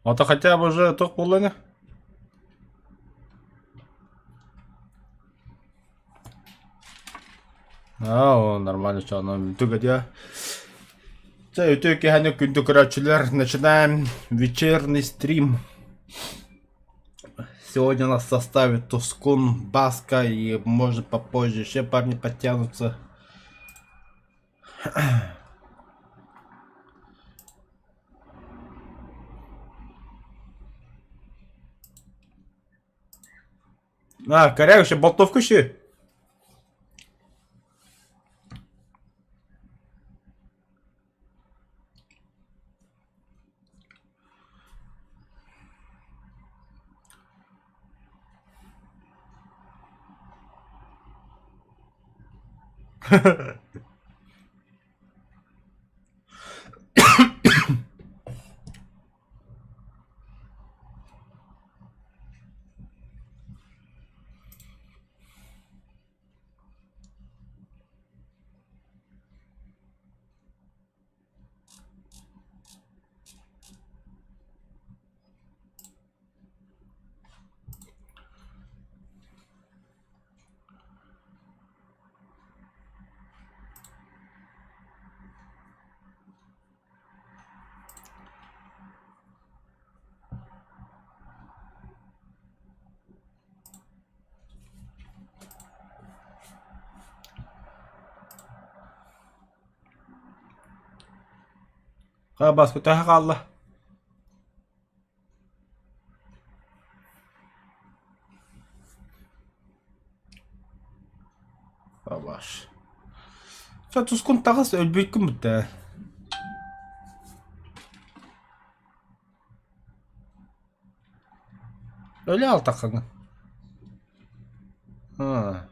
Это хотя бы уже ток было, не? Нормально, что оно тугодя. Короче, начинаем вечерний стрим. Сегодня нас составит Тускун, Баска и может попозже еще парни подтянутся. Коряк еще болтовку еще. Баска, ты халла. Баш. Sen Tuskun tağız ölbüykün müdde? Öyle al takını. Ha.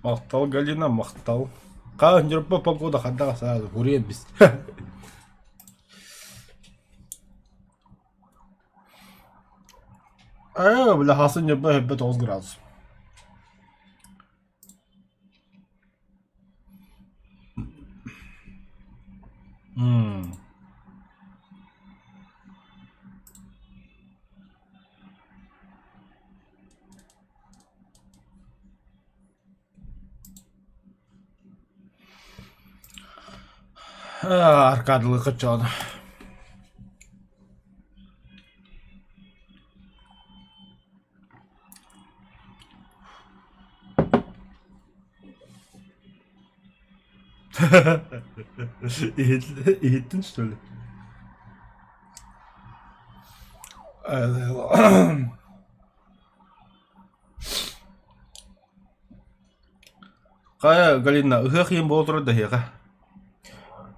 Мақтал Галина, мақтал. Қағын жүріп по погода қандаға сразу көрейін біз. Бля, хасын жүріп 9 градус. Аркадылы қычаны. Eğittin что ли? Қая Галина, ұхық ем бол тұрады хеға.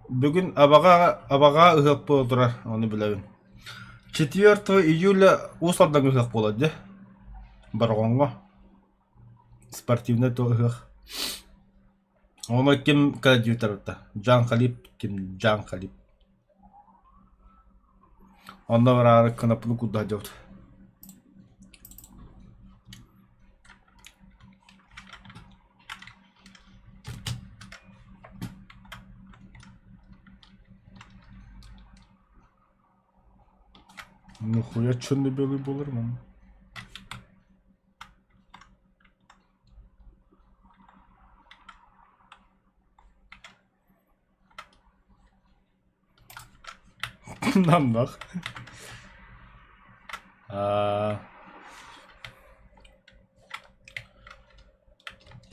Бүгін абаға ұхық бол тұрар, оны біләбін. 4 июля Усалдан ұхық болады, барғанға. Спортивный то ұхық. Оны кім координатор отта? Жан Халип, кім Жан Халип. Onda var ağrı kanapını kudacak. Нахуя чёрный белый болар мı? Lan bak.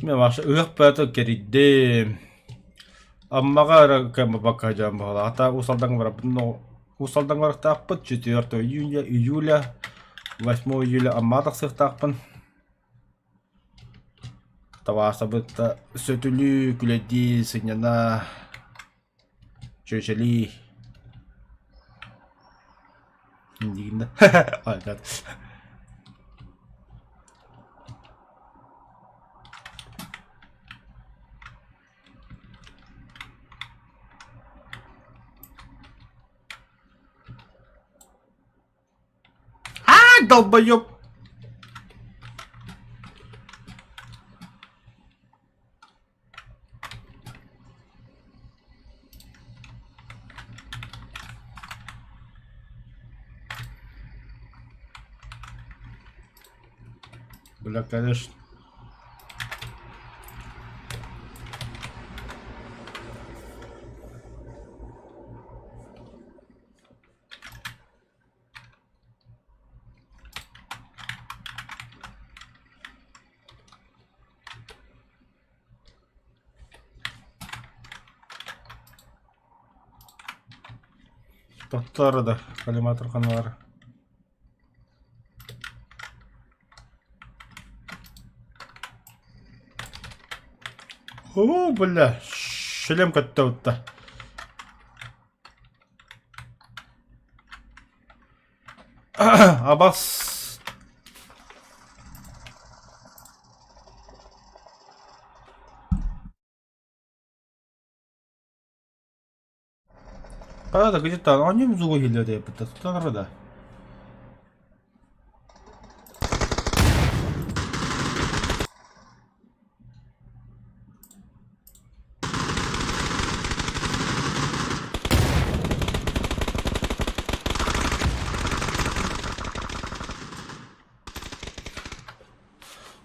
Мен башы ұйық бәті керейді. Аммаға әрі bakacağım bu hala. Hatta Usal'dan var. Usal'dan var taqpıt. 4 июля, 8 июля аммадық сық тақпын. Таваса бұтта сөтілі күледі сыңяна чөшелі. Дегенде. Айқат. Долбоёб. Бля, конечно. Тоқтары да, коллиматор қаналары. О, бля, шлем кәтті өтті. Абас. Да где-то они в зугу гилля деп бітті. Тұтаныр да.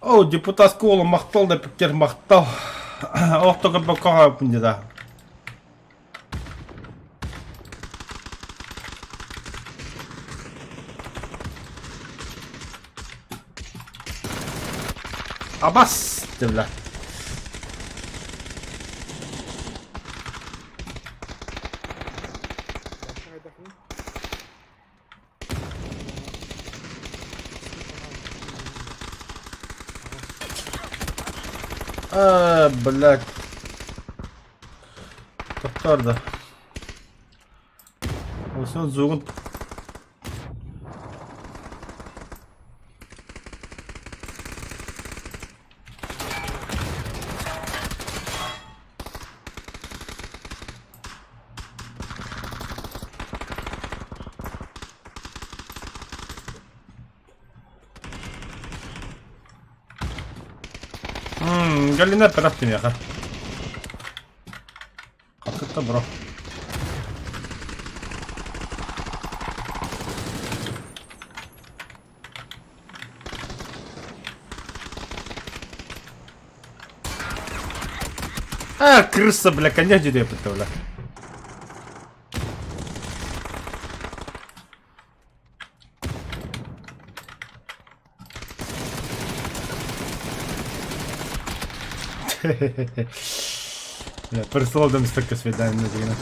О, депутат сколы мақтал да піктер мақтал. Оқтығы бұл қаға өпінде да. Абас! Девля. Блядь. Тоқтар да. Осыны зуғын. Галина піраппен яқа. Қақытта бро. Крыса, бля, коня деревья бля. Бля, переслал до мистер свидания на день.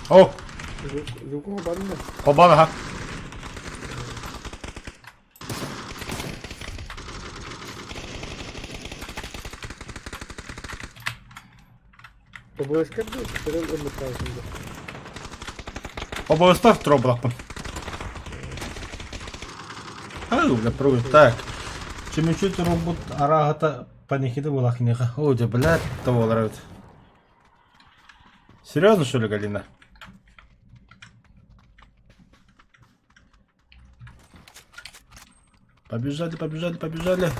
О! Звуку обладнання? Обана, ага. То було скарбі, що він однотрався. Обов'язково троблаком. Бля, пробуй. Так. Чем чуть робот арагата панихида была хниха. О, да, блядь, того нравится. Серьезно, что ли, Галина? Побежали, побежали, побежали.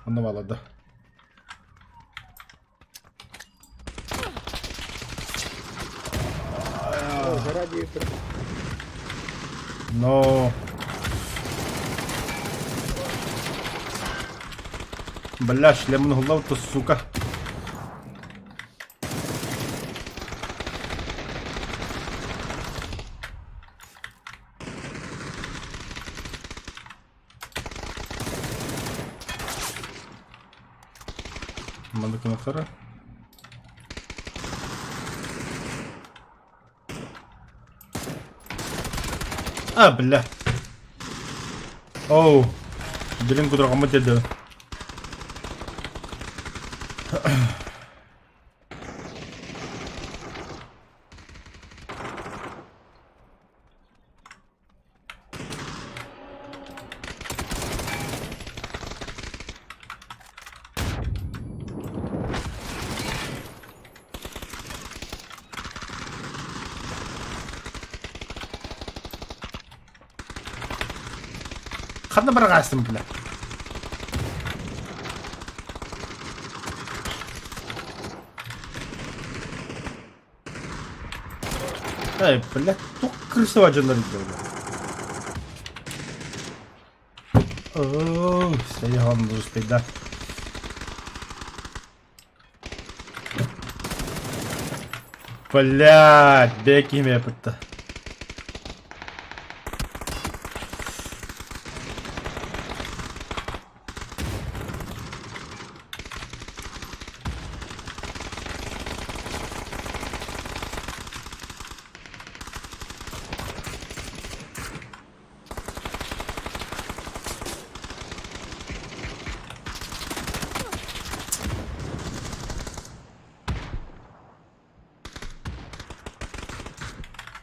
Ну, ладно. Заради... Но... Бля, шлем на голову-то, сука. Мандык на второй. Бля. Оу. Блин, куда кому тебе? Қандай бір қастым біле. Эй, блядь, тут крысы ваджандар идет. Ооо, сәйхан бұл успейді. Блядь, бек еме бітті.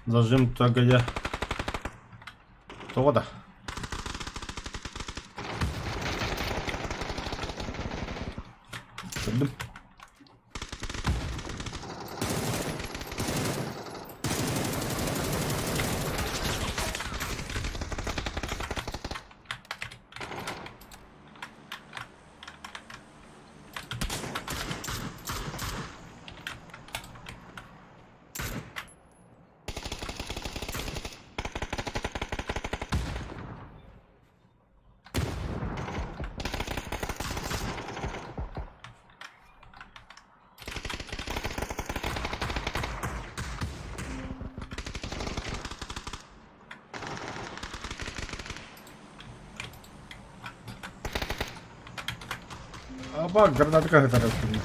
Зажим тагая. Тоғада. Көрдім. Apa granat ka taraf ini.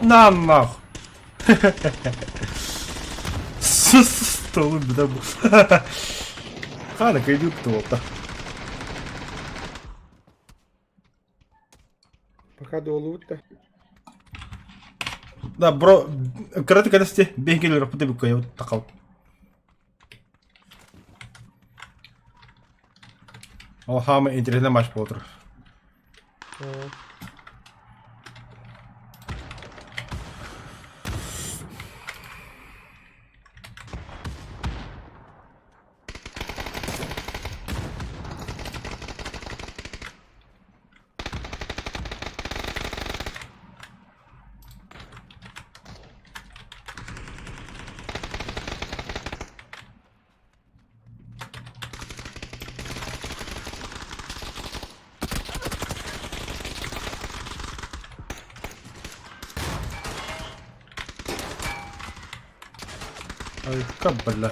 Намах. Столу беда bu. Hala kaydı tuttu. Пока долу да. Да, бро, карате къде сте? Бех ги рапоте би кой от такал. О, хаме интересен мач по утро. Ay, kabbala.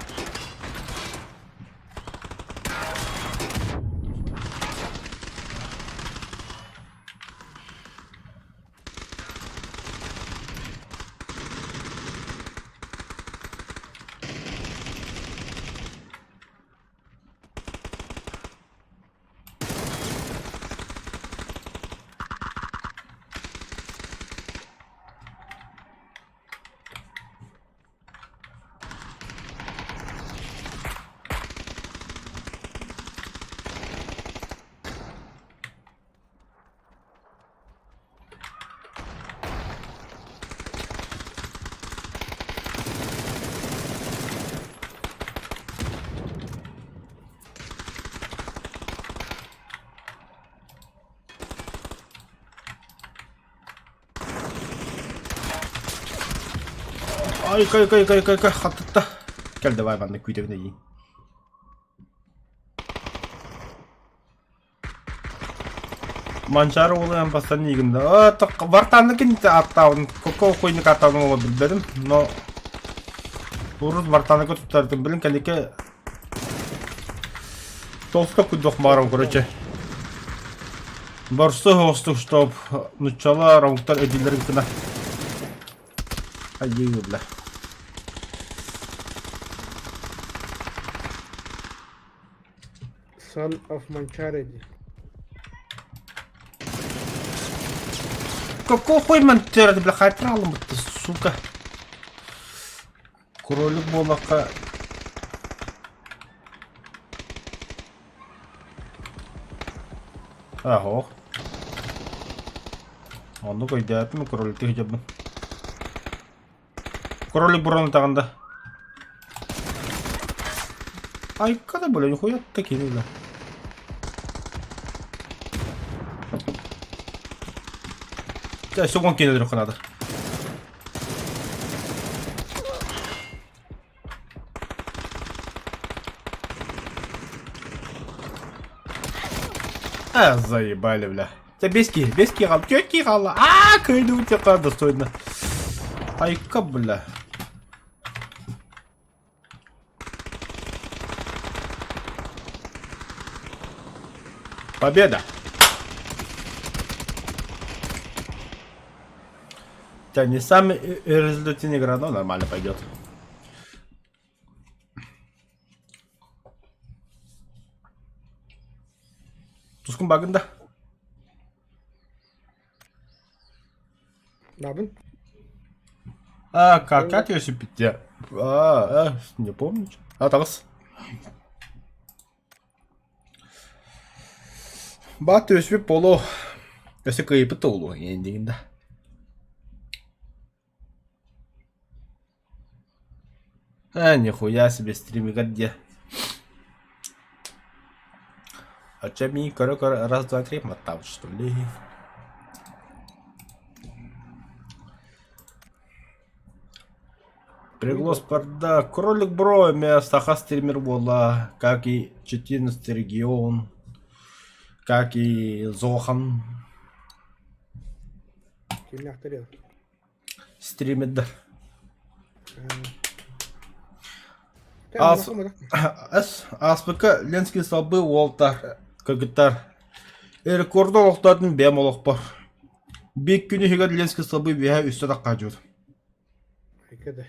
Ay kay hatta. Gel de vay ben de küydevine yiyeyim. Манчары olan бастан егінді. Вартаныкін аттауын, көкі қойнық аттауын ола білдерім, но ұрыз вартаныкы тұттардың білін кәлеке толсқа күддіқ марам, короче. Барсы хостық, чтоб начала раундтар әділерін кіна. Айдейі бля. Son of Mancharaji. Какой хуй монтер, бля, хайтралым бітті, сука. Кролик болақа. Aho. Onu koydu mı krolü hicabın. Krolü buranın tağında. Ay kada böyle koyattı ki öyle. 자, 소금 끼는 들어 하나다. Заебали, бля. Да без ки кал, чё ки кал? Кайда у тебя правда достойно. Айка, бля. Победа! Да, не самый результативный игра, но нормально пойдет. Тускун багында. Набын? Как ее сипить? Не помню. Атагыс. Бат өсіп болу. Өсі кайыпы толу ендігінде. Нихуя себе стримига где. А чами, раз, два, три, мотал, что ли? Приглас порда. Кролик бро, Саха стример была, как и 14 регион, как и Зохан. Kimle aktarıyor? Стримит, да. Tamam, Аспыка Ленский салбы Уолтар кагыттар. Рекорды олықтардың бәм олық бар. Бек күні хегар Ленский салбы бәе үсті даққа жүр. Айкады.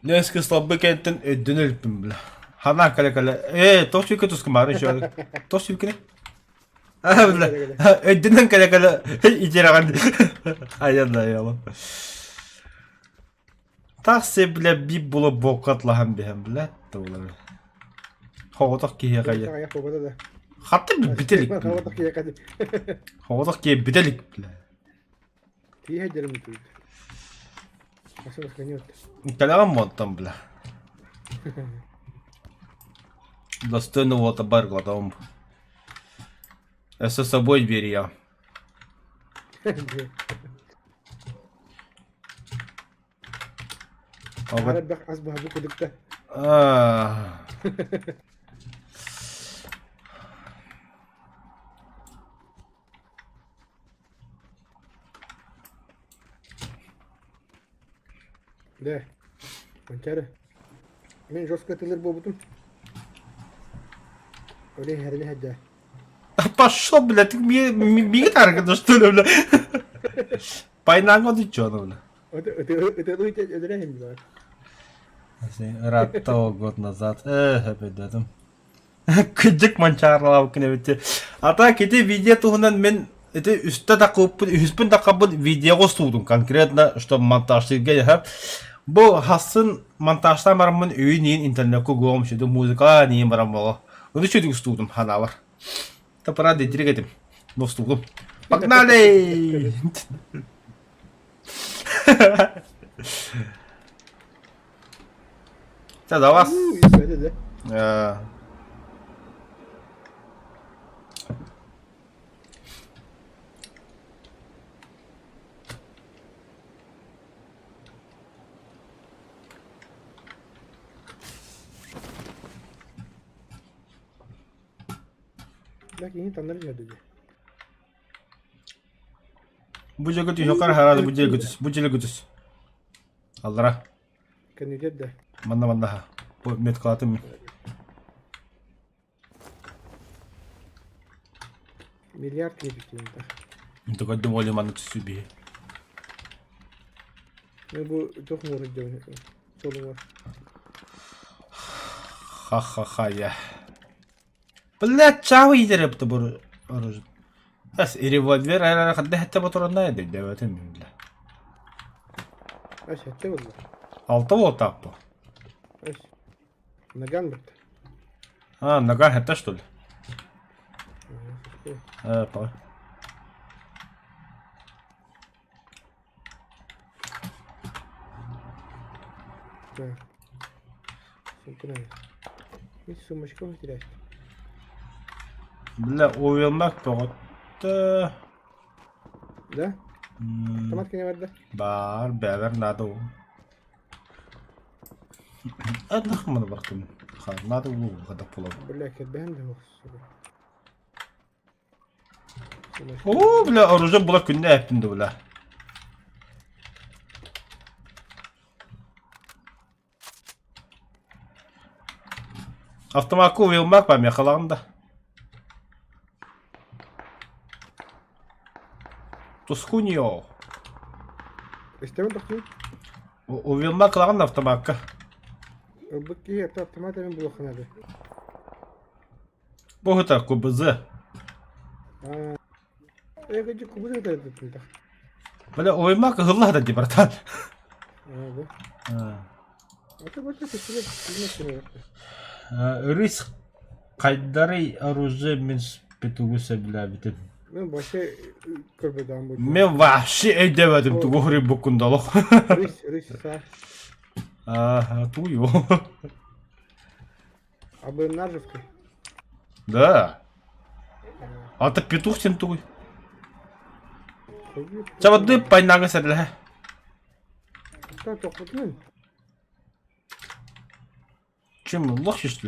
Ленский салбы кәнттен өдден өліппін білі. Хана кәлі. Тоқ шүйкі тұскым барын шөді. Тоқ шүйкі не? Білі. Өдденен кәлі итераған. Аян аяла. Такси бля бип було бокатлаһам биһәм бля тулы. Хавадак кие гая. Аяқ болғада да. Хатты бителик. Хавадак кие кады. Хавадак кие бителик бля. Тие хәдерем итү. Асыл хәнәт. Калаган монтан бля. Достойно вот обаргла там. Я с собой бери я. Arada bak az bu kudukta. De. Mançarı. Ben jos katılır bu butum. Öyle herli hedde. Пошел, блядь, ты мне таргет, что ли, бля? Пайнанго ты чё, бля? Ödüleyim mi var? Ратта год назад. Dedim. Küçük mançarla bakın evet. Ata kiti video tuğundan men это üstte takıp üstün takıp video gösterdum конкретно что монтажчыга yapıp bu hasın montajdan baramın öğünün internette koymuş idi müzik niye baram baba. Onu çözdüm gösterdum hana var. Ta para direkt ettim. Gösterdum. Pagнали. Та за вас. Bak yeni tanrı geldi. Bu ceket yukarı herhalde bu ceket. Allah'a. Kanıcı da. Manda ha. Bu metkatım. Milyar kebikti. Тукадdım olayım anlatı sübi. Ne bu çok mu uğraşıyor? Sorun var. Ха-ха-ха я. Блядь, чау идерепті бұл оружие. Әс, револьвер әрі қадда хәтті батырында еді, дәуәтім білді. Aş etti valla. Алты отақ бұл. Aş. Nagan bitti. Наган хәтті, что ли? Bak. Да. Сынкынай. Hiç сумочка потеряешь. Бля, уйылмак боғытты. Да? Автомат не var da. Бар, бәлер нады ол. Әднақ мұны бақтым. Нады ол ғадақ болады. Бля, кетбәм де ол. Сумочка. О, бля, оружие бұла күнде әптінді, бля. Автоматқа уйылмак бәм яқалағында. Тускуньо. İstemem bakayım. Уйылмак қылағында автоматқа. Быки это автомат emin blokun abi. Бұғыта күбізі. Gıcık kubu da dedin de. Бля, уйылмак ғылла да дебартан. Abi. Ata bak da seçilir. Bilmezsin öyle. Риск қайдары оружие мен спетугуса бля бітім. Ben başa körbedan bu. Мен вообще әйдевәдім тұғыры бұкындалық. Рис sağ. Туйо. Abi Наржевский. Да. А ты петух сен туй. Çabuk пайнаңы сәділі. Sen çok mutluyum. Чем лохшишь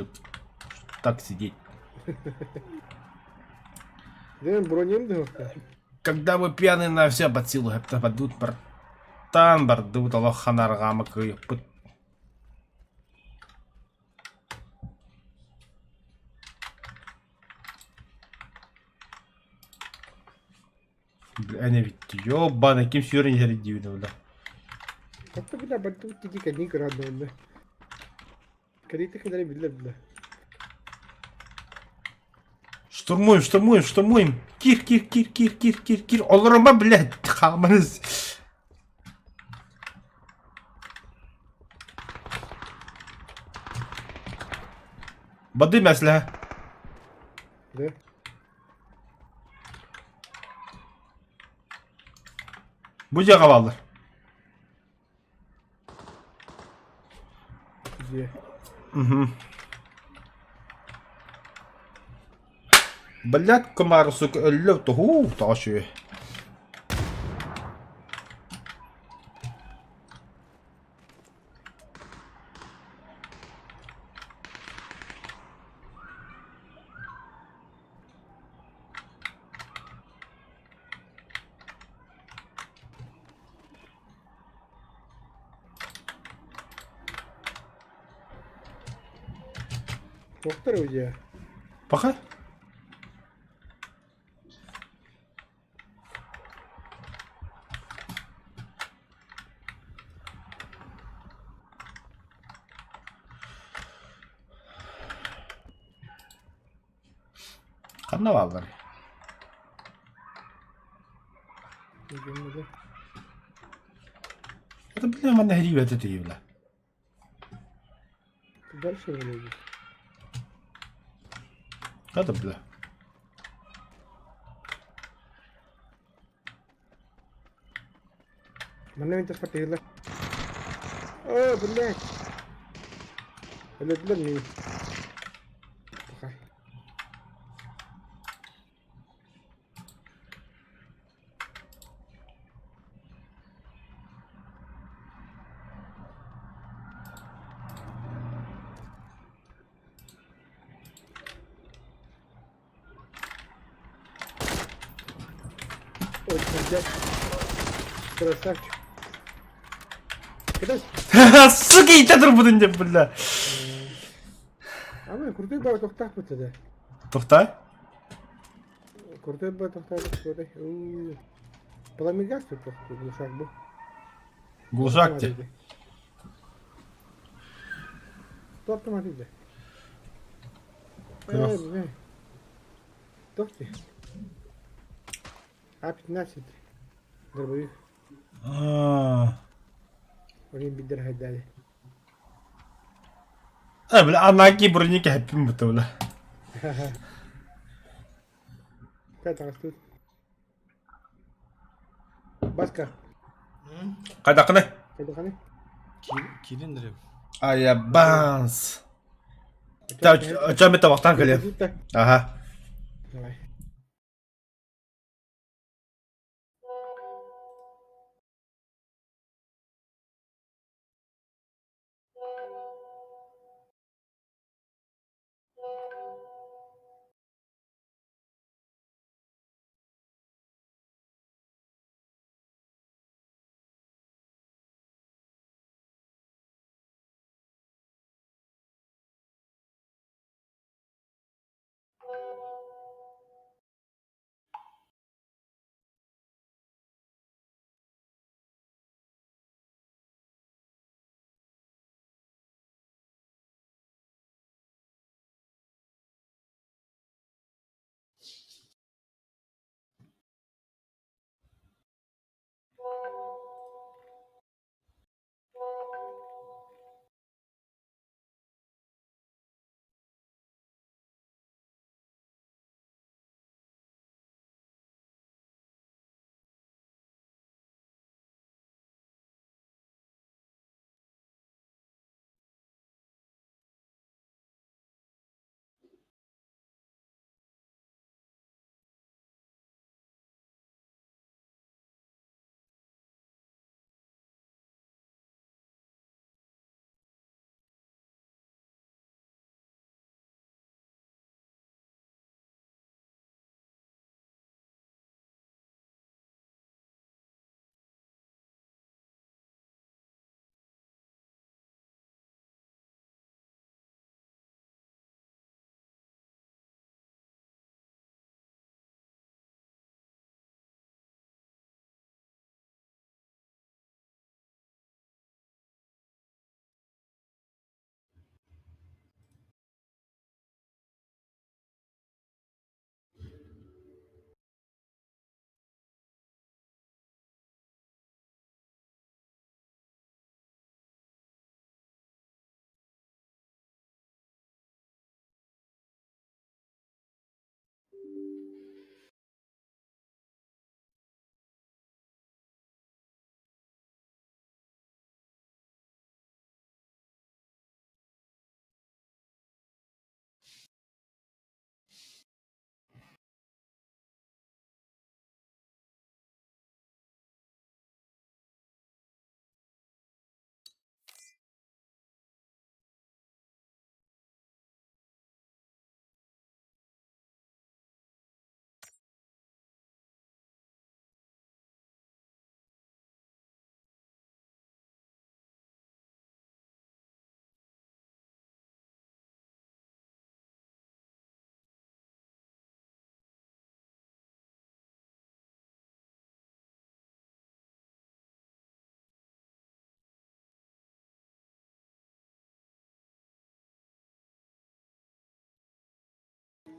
так сидеть? Benim bronем de yok da. Когда вы пьяны на все под силу, это подут бартан, бардут алоханаргама кыйпыт. Бля, не ведь ёбаный, кем сюрень зарядивно, бля. Hatta bile baktım ki kendini kırardı onda. Karite kadar bilir bile. Штурмуем, штурмуем, штурмуем. Кир, кир, кир, кир, кир, кир, кир. Оларыма, блядь, хаманыз. Бады мәсілі. Да? Bu jağa bağlı. Где? Блядь, комар, сука, ölüp tuhuu taşıyor. Доктор где? Bakar. Karnavallar. Gelmedi. Это, блин, man herive это jävla. Дальше вылезет. Это, бля. Mana minta seperti itu. Oh, benar. Benar nih. Oke. Oh, kerja. Красавчик. Кидай. Сука, итәдір бұдын деп, бля. Ama kurtuyu bana toktak mı dedi? Тоқтай. Kurtuyu bana toktak mı dedi? Пламегас тут глушак был. Глушак те. Кто автоматизм? Крас. Тохти. А-15. Дробовик. Onun bir dirhe dali. Bля, анаки броники hepim bu tavla. Kaya takas tuh. Baska. Kayda kene. Kaya ka na. Kilin direm. Aya bans. Macam Coba minta waktu kali ya. juta. Aha. Okay.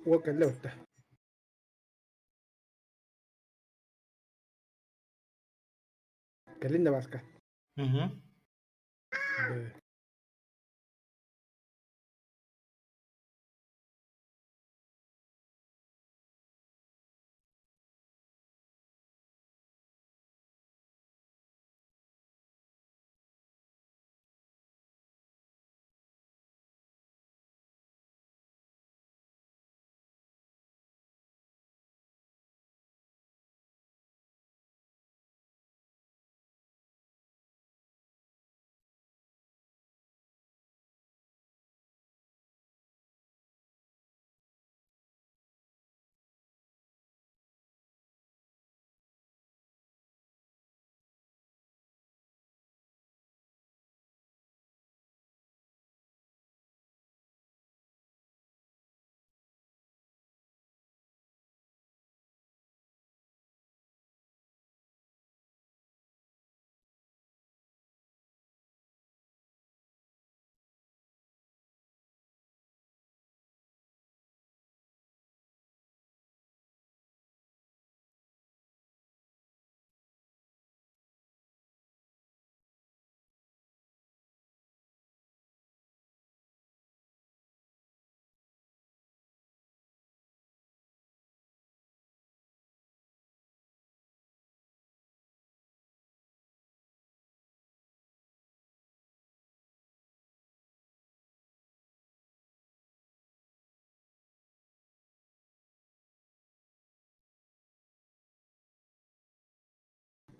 Huwag ka laut. Kalin na Baska. Be.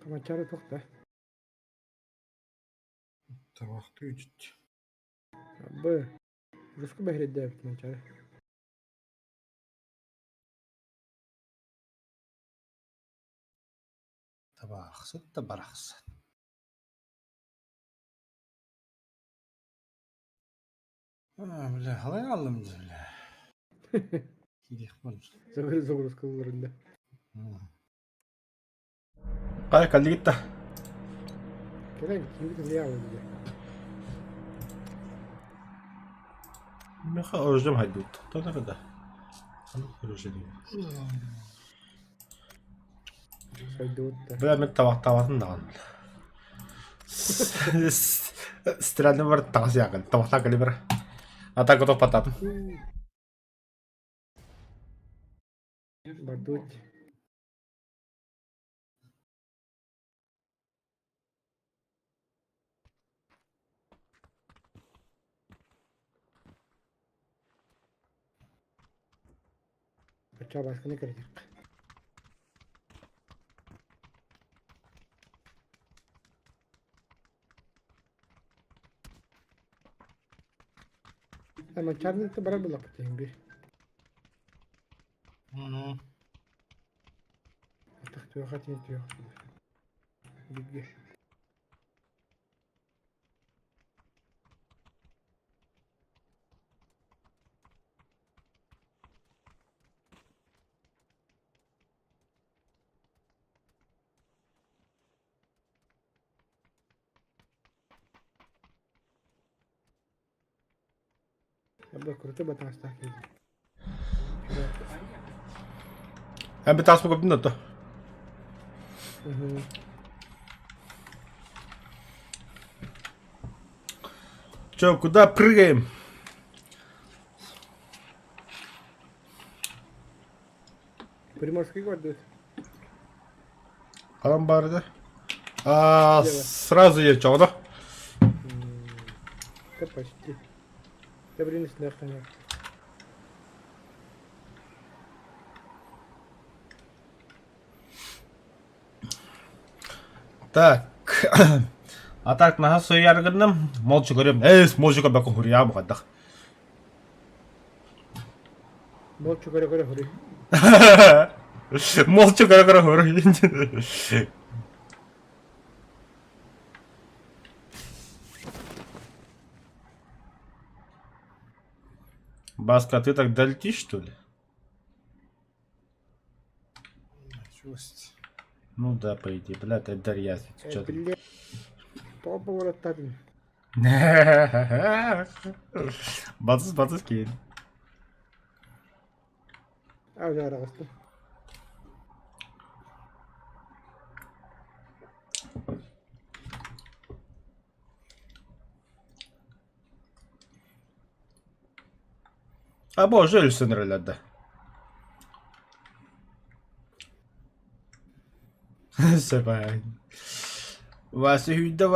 Мачары тоқта. Табақты үжітті. Б. Руску бәхредді әбіт мачары. Табақсы да барақсы. Бля, қалай алдым бля. Кейдек болмыз. Зогрус кылларында. Қай қалды кетті. Келен кимді не алды. Мен ха оружием хайдут. Тона kada. Оружие. Сайдуутта. Бля мен табақтаватын даған. Стрелден бар тағыз яғын. Табақта кәлі бір. Атака тоқ пататын. Бардуут. Бача басқаны кірдік. Мачарныкты бара булак тем бир. Тахтыга хатин тиyor. Бигге. Abla kurutu batang staki. Hem bir tas mı koptun da. Че, куда прыгаем? Приморский город. Қалам барды. Сразу ел чоғды. Да почти. Да блин, снег. Так. А так наха сояргынным. Молча көрем. Молча бәкі хұрия мұқаддақ. Молча көре хури. Молча көре хұрия. Баска, ты так долетишь, что ли? Ну да, по идее, блядь, это Дарья. Блин. Папа воротатын. Батыс кейін. Ау жарағысты. А боже, өлсін рөледі. Сөбәй. Васы хүйді.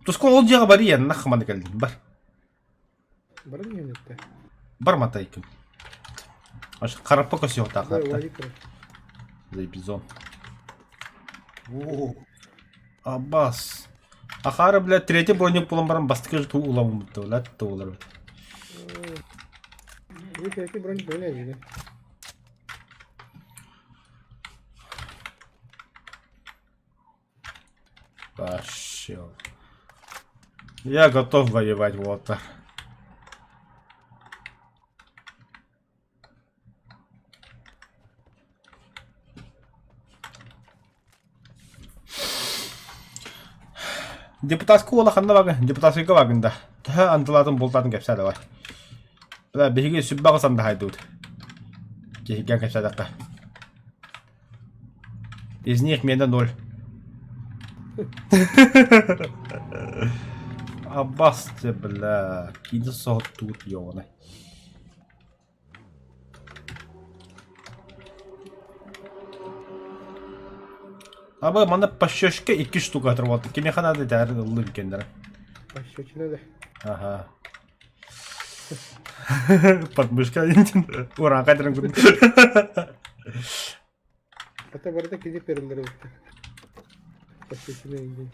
Тұсқын ол жағы бар ең, нақыманы кәлдің, бар. Бар ма еңетті? Бар мата екен. Ашы қараппа көсі ота қарапта. Зайбизон. Аббас. Ахары, блядь, третий бронник болан баран бастықы жыту уламын бұтты, блядь, олар. Вы третий бронник не видели. Вообще. Я готов воевать, вот. Депутатская олақанда бағын, депутатская бағында. Түхі антылатын болтатын кәпсәді бар. Бұда бейге сүббағы санда хайды өт. Кехіген кәпсәдіққа. Из них менде 0. Аббас те, бля. Кейді соғыт туыт еуіне. Абы мана пощечка 2 штука атырып алды. Кеме қанады дәрі ұлы үлкендері. Пощечина да. Ага. Подмышка. Уран кайдырын күн. Ата барда киди перелер өттү. Посвящены инди.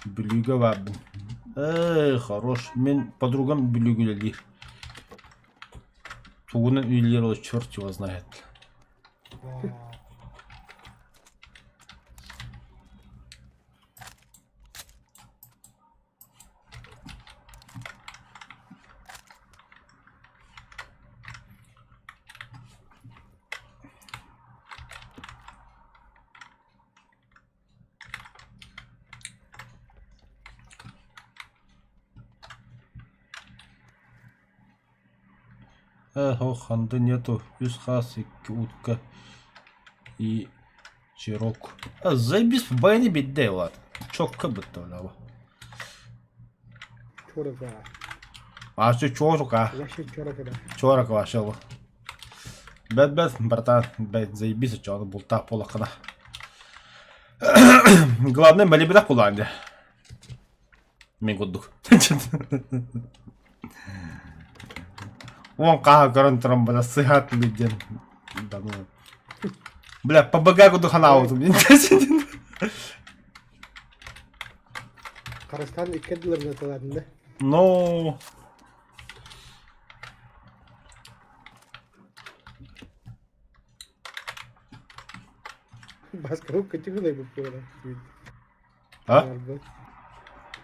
Бүлігі бабын. Хорош. Мен подругам бүлігілелер. Туғының үйлері ол черт его знает. Ханды нету. 100 хас, 2 утка и чирок. Заебись, в байне бедде, ладно. Çok бітті олава. Чорака. Ашы чорука. Вообще чорака да. Чорак вашего. Бәт, братан, бәт, заебись, чоны бұлтақ болақына. Главное, мәлебедақ болағанды. Мен құддық. Он қаға көрін тұрым бада сыйхат лүден. Бля, побыға құддық хана аудым. Карастан иккедилер наталарында. Но... Баскару качыгылай буп кора. А?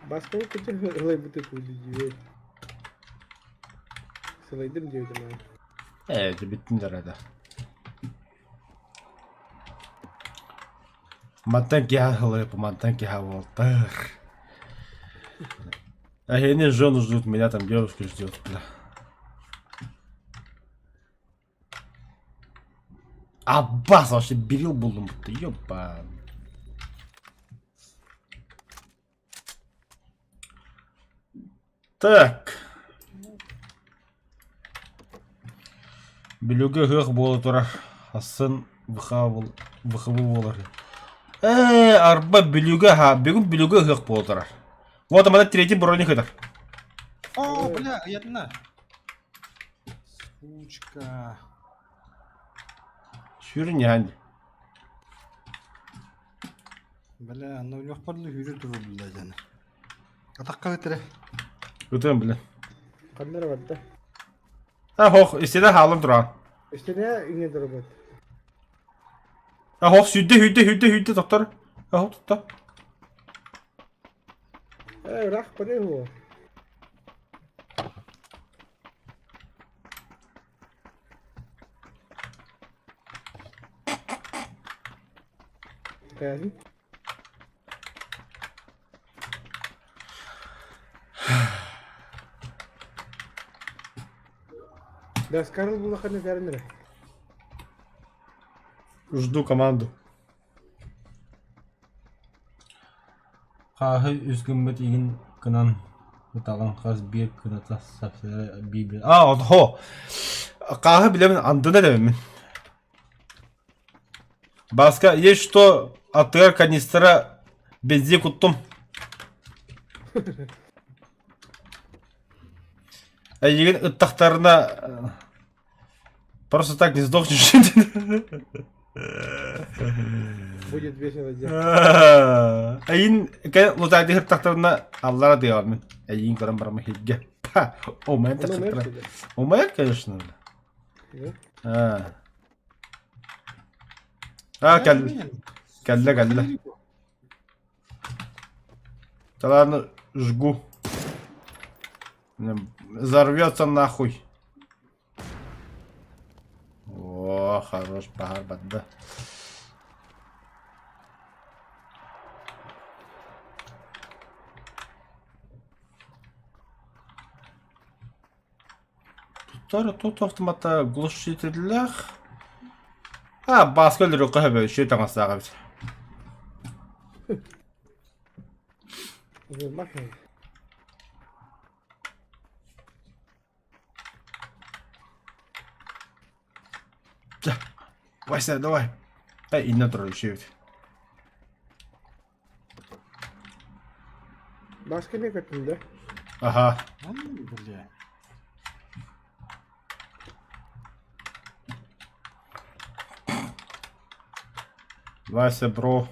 Баскару качыгылай буту кулди. Сылайдым дейдім ай. Биттіндер әді. Мантан кеха хылып, мантан кеха волтар. Они жену ждут, меня там девушка ждет. Бля. Аббас вообще берил булым. Ёпа. Так. Бүлігі ғық болы тұра. Асын бұқабы болыр. Арба бүлігі ха. Бүгін бүлігі ғық болы тұра. Вот, амада третий броник это. О, бля, jedna. Сучка. Шүрін яғанды. Бля, ну у него падлы хүрі тұру бля жаны. Атаққа өтірі. Өтем білін. Қандар барды. Хоқ, істеді халым тұрған. Үстіне үйне дұрбат. Хоқ, сүйтті, тоқтар. Хоқ, тұтта. Рах пане хуа. Каясын? Да, Скарл был охотный фермер. Жду команду. Қағы үзгімбет егін кынан ұталан қаз бер күнata сапсыры бейбір. Хо! Қағы білемін, андына дәмін. Басқа, есть что атығар канистра бензин құттым. Егін ұттақтарына просто так не сдохнешь. Будет весело делать. Әйін, лұтайды хырттақтарына аллара дейғармын. Әйін көрім барама хелге. Омайын тақсыптыра. Омайын, конечно. Кәлі. Таларны жгу. Взорвется нахуй. О, хорош, пахар бадда. Тут автомата глушителлер. Басқа өлі рөқі әбі, шөйтен астаға бит. Махай. Вася, давай. инне тұрар үшеуді. Басқа не көттің да? Аха. Бля. Вася, бро.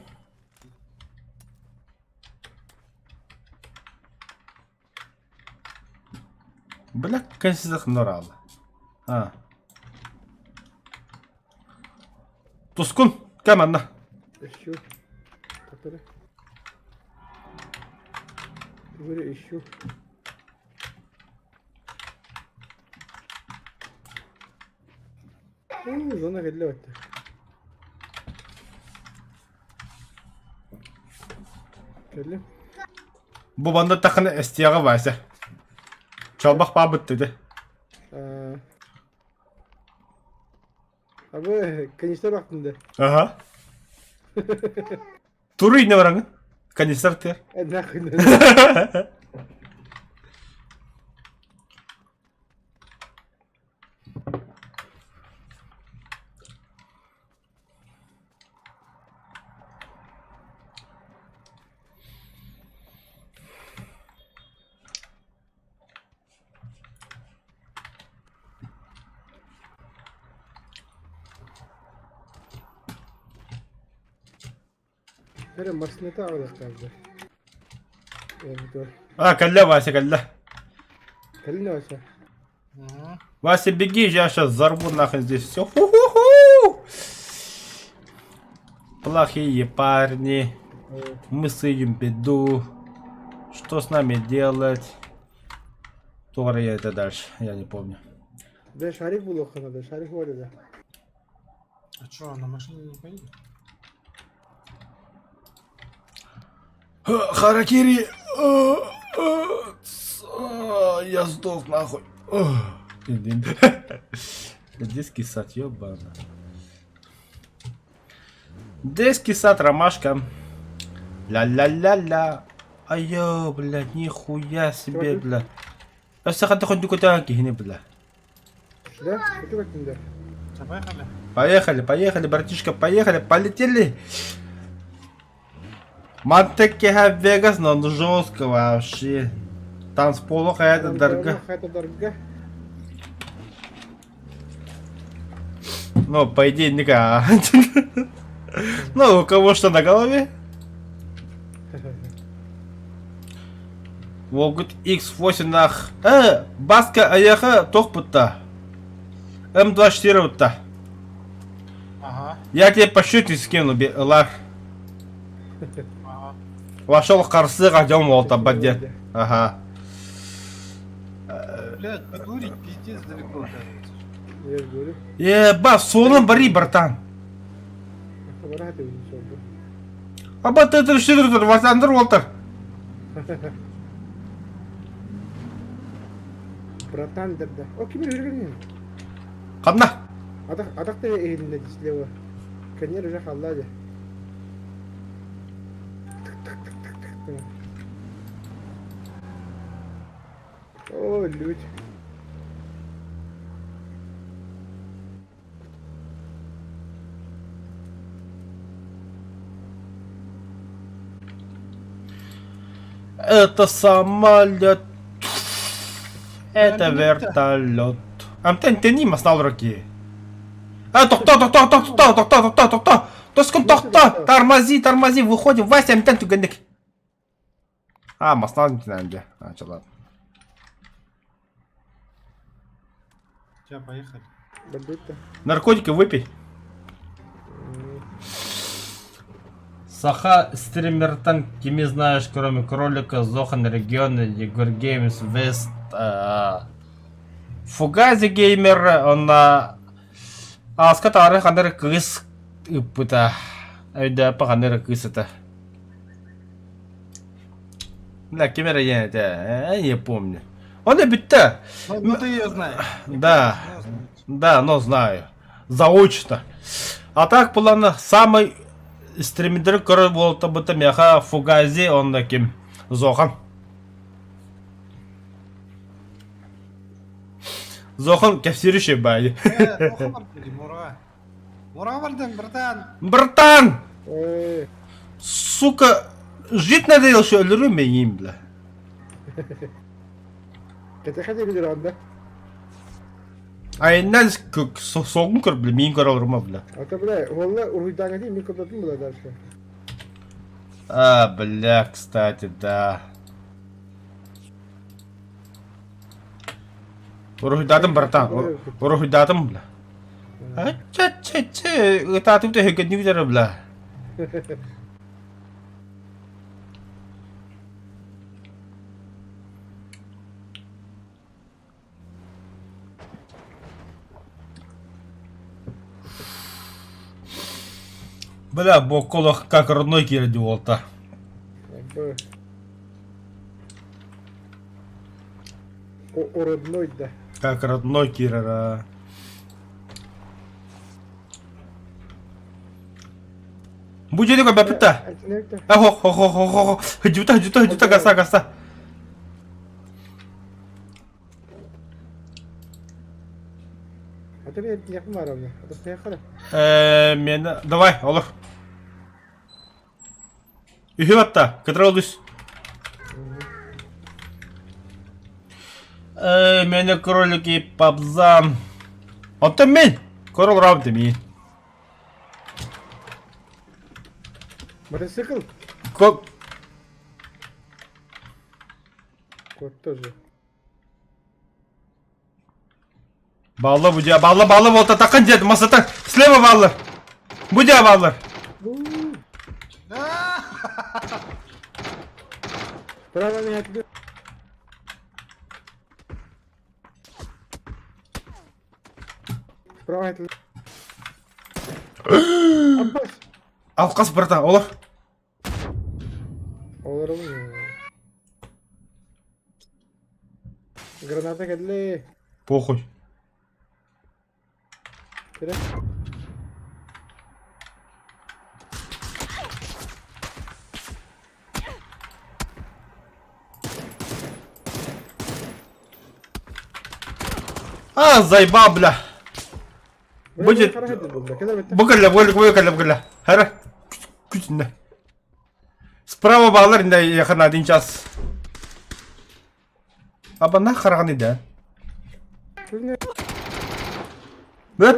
Бля, консизах норал. Тускун, каманна. Ищу. Который? Говорю, ищу. Зона гедлёта. Келли. Бу банда таханы эстияга Вася. Чалбак бабыт dedi. Abi kanistör vaktinde. Ага. Туру ине бараңы. Канистр тер. Нахуй. Böyle masinete aldık kaldı. Evet. Калля, Вася, калля. Kalın ne olsa? Ага. Вася, беги, я сейчас взорву нахрен здесь все. Ху-ху-ху! Плохие парни. Мы сыем беду. Что с нами делать? Кто я это дальше? Я не помню. Ben Şarif bul o kanada. Şarif var ya. А чё, на машине не поедет? Харакири. Я сдох нахуй. Детский сад, ёбана. Детский сад, ромашка. Ля-ля-ля-ля. Айо, блядь, нихуя себе, блядь. Я все хотел хоть куда кине, блядь. Да? Kötü vaktinde. Всё, поехали. Поехали, поехали, братишка, поехали, полетели. Мантеки Вегас, но он жестко вообще. Танцполу какая-то дорога. Какая-то дорога. Ну, по идее, никак. Ну, у кого что на голове? Волгут X8 нах. Баска аяха тохпута. М24 вот-то. Ага. Я тебе по счету скину, Лар. Ага. Вошел қарсы қадем волта бадет. Ага. Блядь, подурить пиздец далеко оказывается. Я же говорю. Ебать, солон бери, братан. Акабарат его не солду. Аба ты что Васандр Волтер. Bratан derdi. O kimin hırgın? Қамна. Adak da elinde dislewa. Kanyer rıja halladı. О, люди. Это самолет. Это вертолет. Амтен тени маснал руки. Тоқта. Тоскун тоқта. Тормози, выходим. Вася, амтен тугандек. Маснал не надо. Чё, ладно. Все, поехали. Бандита. Наркотики выпей. Саха стримертан, кими знаешь, кроме кролика, Зохан региона, Егор Геймс, Вест, Фугази геймер, он скатары ханер кыс ыппыта, айда по ханер кыс это. Да, кемера я это, не помню. Он и битта. Ну ты ее знаешь. Да, но знаю. Заочно. А так плана самый стримидер көрі болты бұты меха Фугази, он кем Зохан. Зохан кәпсері ше бәйі. Тоқымар дедім, ура. Ора бардым, братан. Братан! Ой, Сука, жить надоел, что ölürüm ben yiyeyim bile. кетехе билер анда. Aynen soğuk kır bile, miyim kır alırım bile. Ата бля, валла уйдanga değil mi kadar mı дальше? А, бля, кстати, да. Урухидатым, братан, урухидатым, бля. А, че, это ты хекет не видел, бля. Бля, боколах как родной Кира Диолта. Абы. О родной да. Как родной Кира. Будет ли как пита? Ахо, juta, gasa. Ата не yapma aramda. Ата ne yakala? Мен, давай, olur. Ühü hatta, kadar olduyuz. Meni кролики пабзам. Оттан мен, корол раб демейін. Мотоцикл? Кот. Кот тоже. Балла, будя, балла, вот атакан дед, масата, слева балла. Будя балла. Право не отбил. Справа это. Аббас. Алқас, братан, olur. Olur mu? Граната geldi. Похуй. Direkt. А, заебал, бля. Будет. Будет. Букарля. Хара. Күтінді. Справа балар, инда яқын один час. Аба на қараған еді, Бля,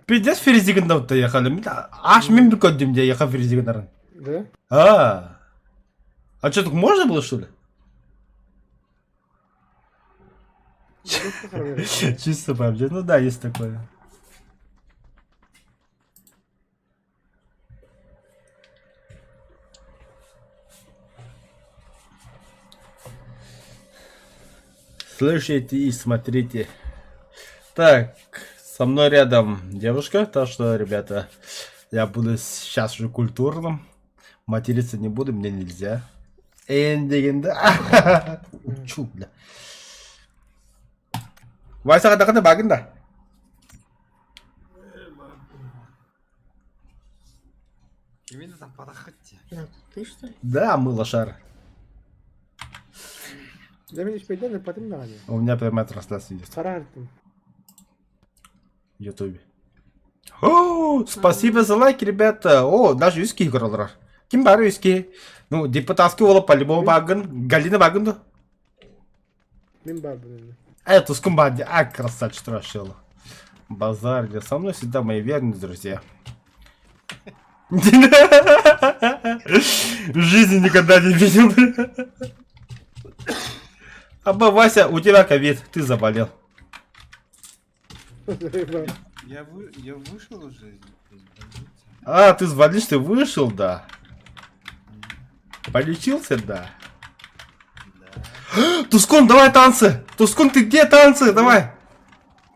пиздец феризигінді отта яқалым. Аш мен бір көддім де яқа феризигіндарын. Да? А что, так можно было, что ли? Чисто PUBG. Ну да, есть такое. Слушайте и смотрите. Так, со мной рядом девушка, так что, ребята, я буду сейчас уже культурным. Материться не буду, мне нельзя. Чу, бля. Вася ката багында. Именно там подохотьте. Ты что? Да, мы лошары. Да меня спойдет, но потом надо. У меня прямая трансляция идет Харартом. в Ютубе. О, спасибо за лайки, ребята. О, даже виски играл. Ким бар виски? Ну, депутатский олап по-любому багын. Галина багынды. Мен бар блин. Это скумбади. А, красавчик страшил. Базар, где со мной всегда мои верные друзья. В жизни никогда не видел. Аба, Вася, у тебя ковид, ты заболел. Я вышел уже из больницы. А, ты с больницы вышел, да? Полечился, да? Тускун, давай танцы! Тускун, ты где танцы? Давай!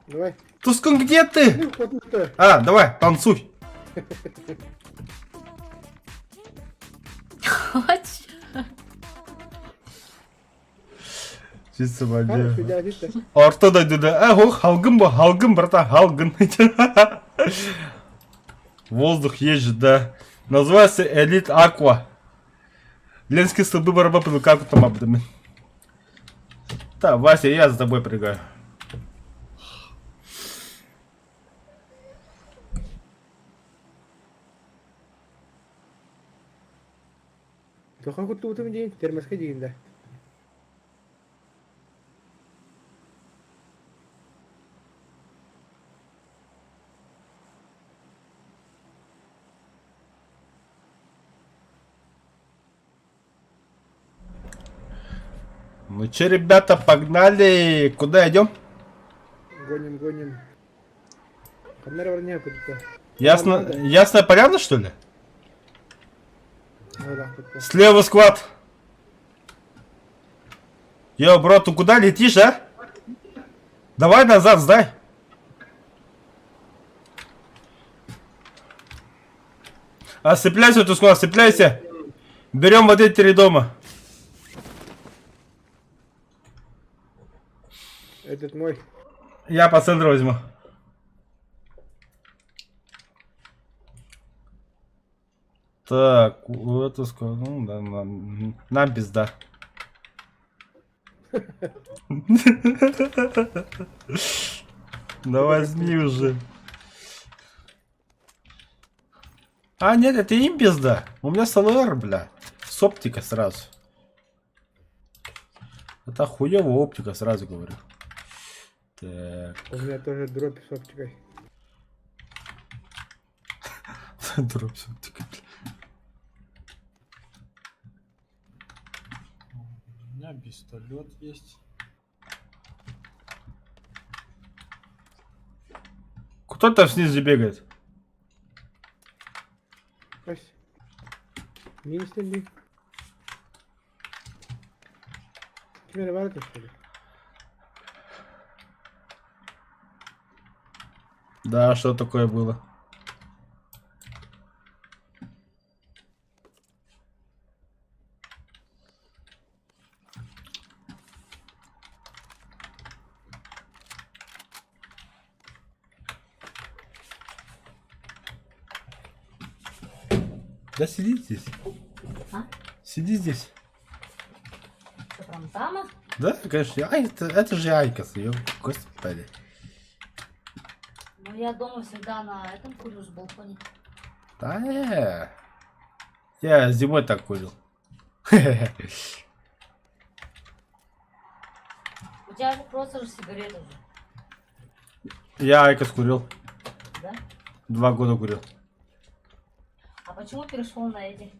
Давай. Тускун, где ты? Ну, вот что. А, давай, танцуй! Чисто Хорошо, воде. да, видите? Ортада dedi. О, халгын ба, халгын, братан, халгын. Воздух есть же, да. Называется Элит Аква. Ленские столбы барабапы, как там абдомен. Так, Вася, я за тобой прыгаю. Тоха кутуутум дейін, термосқа дейін да. Ну че, ребята, погнали! Куда идем? Гоним. Камера варня куда-то. Ясно, Надо. ясно, понятно, что ли? Ну да, куда-то. Слева сквад. Йо, бро, ты куда летишь, а? Давай назад, сдай. Осыпляйся, эту склад, осыпляйся. Берем вот эти три дома. Этот мой. Я по центру возьму. Так, вот эту склад, ну да, нам пизда. Да возьми уже. А, нет, это им пизда. У меня СЛР, бля. С оптика сразу. Это хуёвая оптика, сразу говорю. Так. У меня тоже дробь с оптикой. Дробь с оптикой, бля. У меня пистолет есть. Кто там снизу бегает? Ась. Минус не. Тебя воротишь, что ли? Да, что такое было? Да сиди здесь. А? Сиди здесь. Что, прям там? Да, конечно. Ай, это же Айкос, ее, господи. Ну, я дома всегда на этом курю с балконе. Да, я зимой так курил. У тебя же просто же сигареты же, Я Айкос курил. да? 2 года курил. А почему перешел на эти?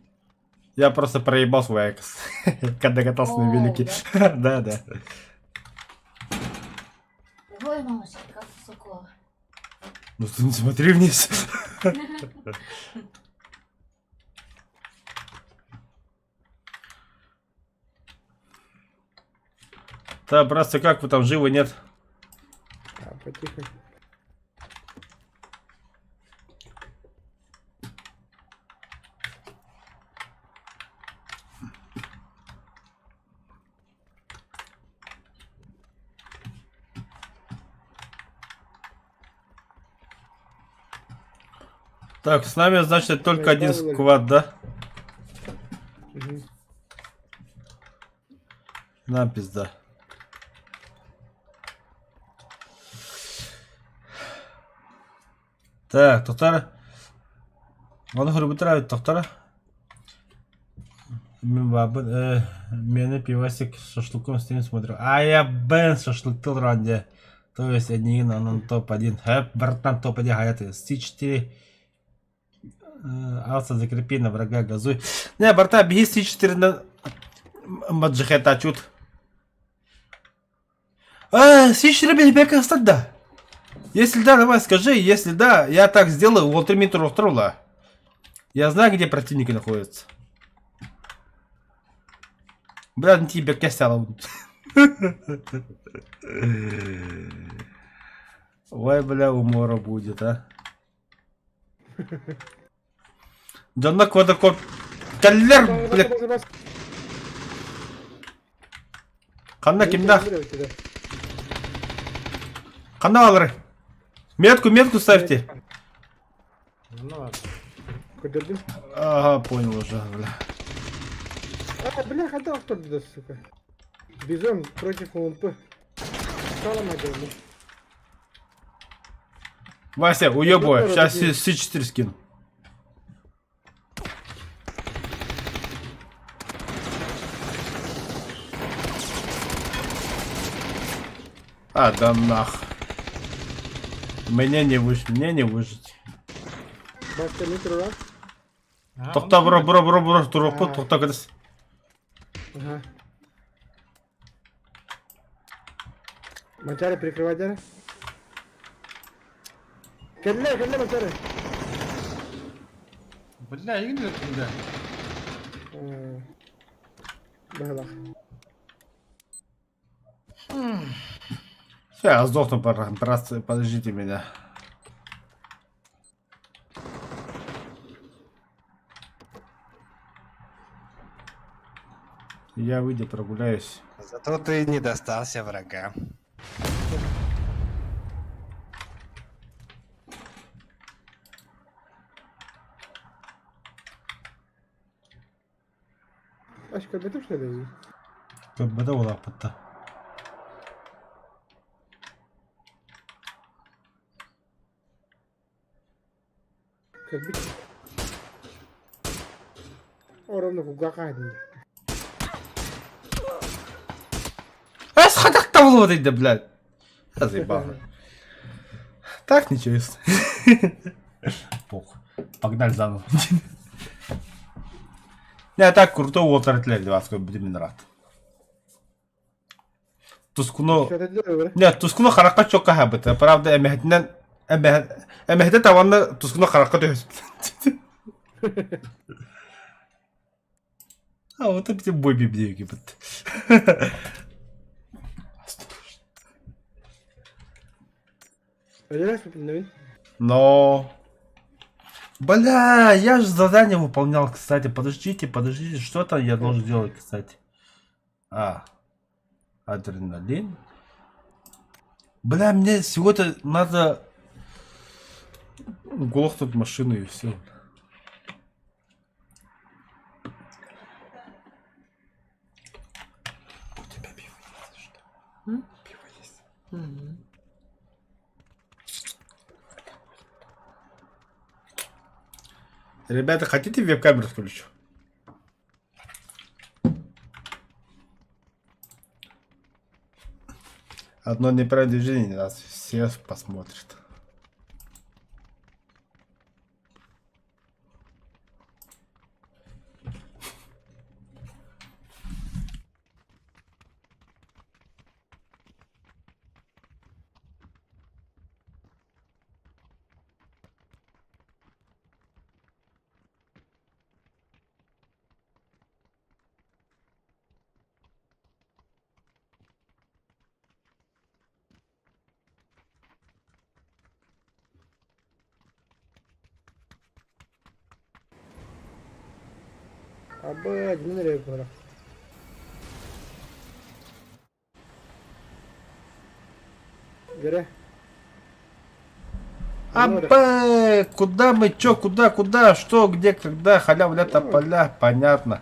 Я просто проебал свой Айкос. Когда катался на О, велике. Да, да. Ой, мамочка, как высоко. Ну ты не смотри вниз. Да, братцы, как вы там, живы, нет? А, потихо. Так, с нами, значит, только один Добавили. сквад, да? Угу. Нам пизда. Так, тоқтар. Оны көріп отырады, тоқтар. Мен бабы, мені пивасик с шашлыком істейін смотрю. А я бен шашлыкты ранде. То есть один, он топ-1. Хэп, братан, топ-1 хаяты. С4. Алса закрепи на врага, газуй. Не, брата, беги С4 на маджихета чут. С4 беги бека стада. Если да, давай скажи, если да, я так сделаю, вот 3 метра тролла. Я знаю, где противники находятся. Бля, на тебе косяла. Ой, бля, умора будет, а. Джанна квадрокоп. Каллер, бля. Қанда кимда? Қанда алыры? Метку ставьте. Ну ладно. Кудырдым? Ага, понял уже, бля. А, бля, хода кто туда, сука. Бизон против УМП. Салам один. Вася, уебывай, Ну, сейчас дорогие. С4 скину. А, да нах. Мне не выжить. Başka ne turu var? Токта, бро, туропу, токта кыдыс. Ага. Мачаре прикрывай дары. Келле мачаре. Бля, егін өттіңді. Бахла. Я сдохну, братцы, подождите меня. Я выйду, прогуляюсь. Зато ты не достался врага. Başka bir şey değil. Бада была пата. Kırdık. Oranı kuka kaydı. А, сходак-то в лодой, да, блядь. Я заебал. Так нечестно. Пох. Погнали заново. Не, так круто уолтартлер деп аской будем рад. Тускуно... Şöyle de öyle. Не, тускуно харакка чокка хабыта. Правда, эмехетен таванна тускуно харакка төсіп. А, вот это бой бибдеги бит. Öyle mi dinleyin? Но... Бля, я же задание выполнял, кстати. Подождите, что там я должен делать, кстати? А, адреналин. Бля, мне сегодня надо глохнуть машину и все. У тебя пиво есть, что? Пиво есть. Ребята, хотите веб-камеру включу? Одно неправильное движение, нас все посмотрят. Abi acını nereye koyalım? Göre. Абе, куда мы, чё, куда, что, где, когда, халява, тополя, понятно.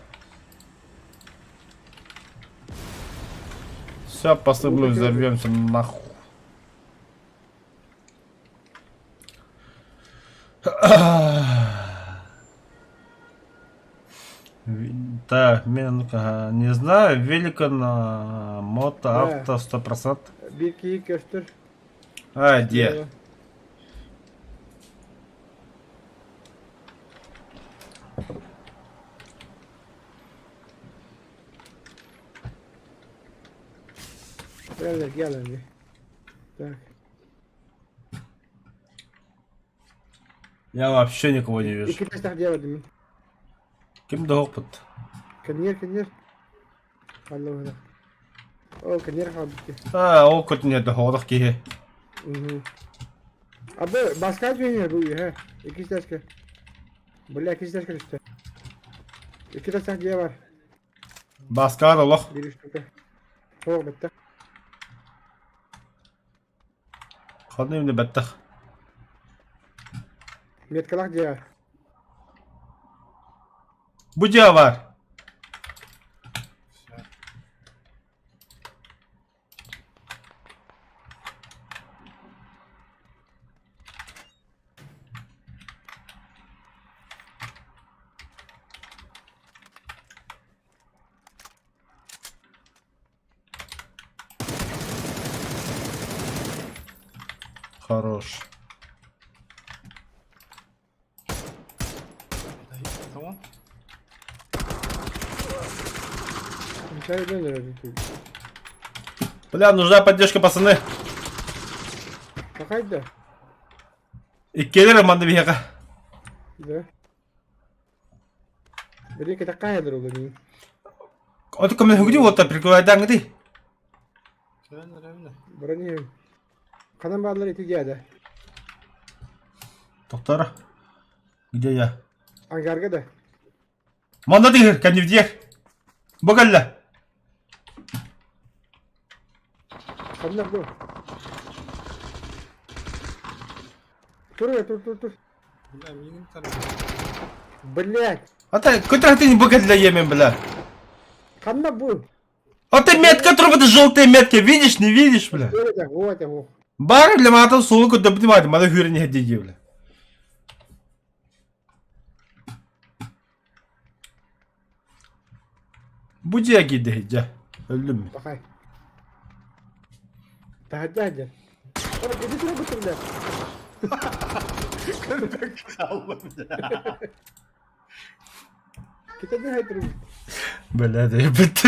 Все, посыплю, взорвемся нахуй. Так, ну-ка, не знаю, велика на мото, авто 100%. Bir iki göster. А, где? Gel önce. Так. Я вообще никого не вижу. İki taş daha diyemedim. Кем да опыт? Kanyer. Allah'ım. O kanyer kaldı. А, опыт нет, доходов ки. Abi başka bir yer bu ya. İki taş ka. Bıla iki taş ka işte. İki taş daha diye var. Баска да лох. Bir üstü. Çok bitti. Ходим не беттах. Metkalak diye var. Будя var. Хорош. Tamam. Михаил Леонидович, тут. Бля, нужна поддержка, пацаны. Какая-то? Иккелер манда бияка. Да. Бери kita kaya dulu nih. Оты көмін хүгді отта прикрывайдан гыды. Öyle. Berani. Kanan bağları itu ada. Тоқтар. Где я? Ангарга да. Манда дигер, кәневдер. Бұғалла. Kanar bu. Tur ya tur. Bля, минин тарafı. Блять. Ата, көтір ты не бұғалла емен, бля. Kanar bu. А ты метка трубы, желтые метки, видишь, не видишь, бля? Вот его. Бар, бля, мата сулу көтті бітімайды, мада хүрі не хәдеге, бля. Будя гиді, хеджа. Өлім мен. Bakay. Tahaca aja. Orang jadi tuh betul dah. Allah'ım ya. Kita nih terus. Бля, да ебать.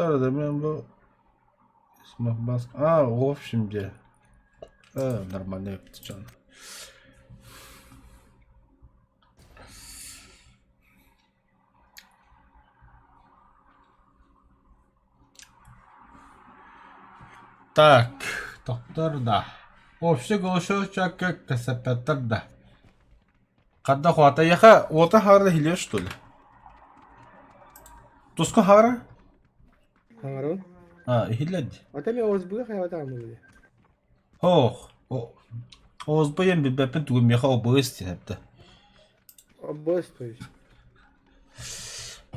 Да мен bu бас. А, в общем-де. Нормально yaptı canım. Так, доктор да. Общий голосовой как касапетер да. Когда хвата яха, ота хара хиле что ли? Туско хара? Hangarun. Хиледи. Ata mi oğuz bu ya ata mı? Ох, Oğuz bayan bir bepin tuğum yaha o bağıstı hepte. Boş toy.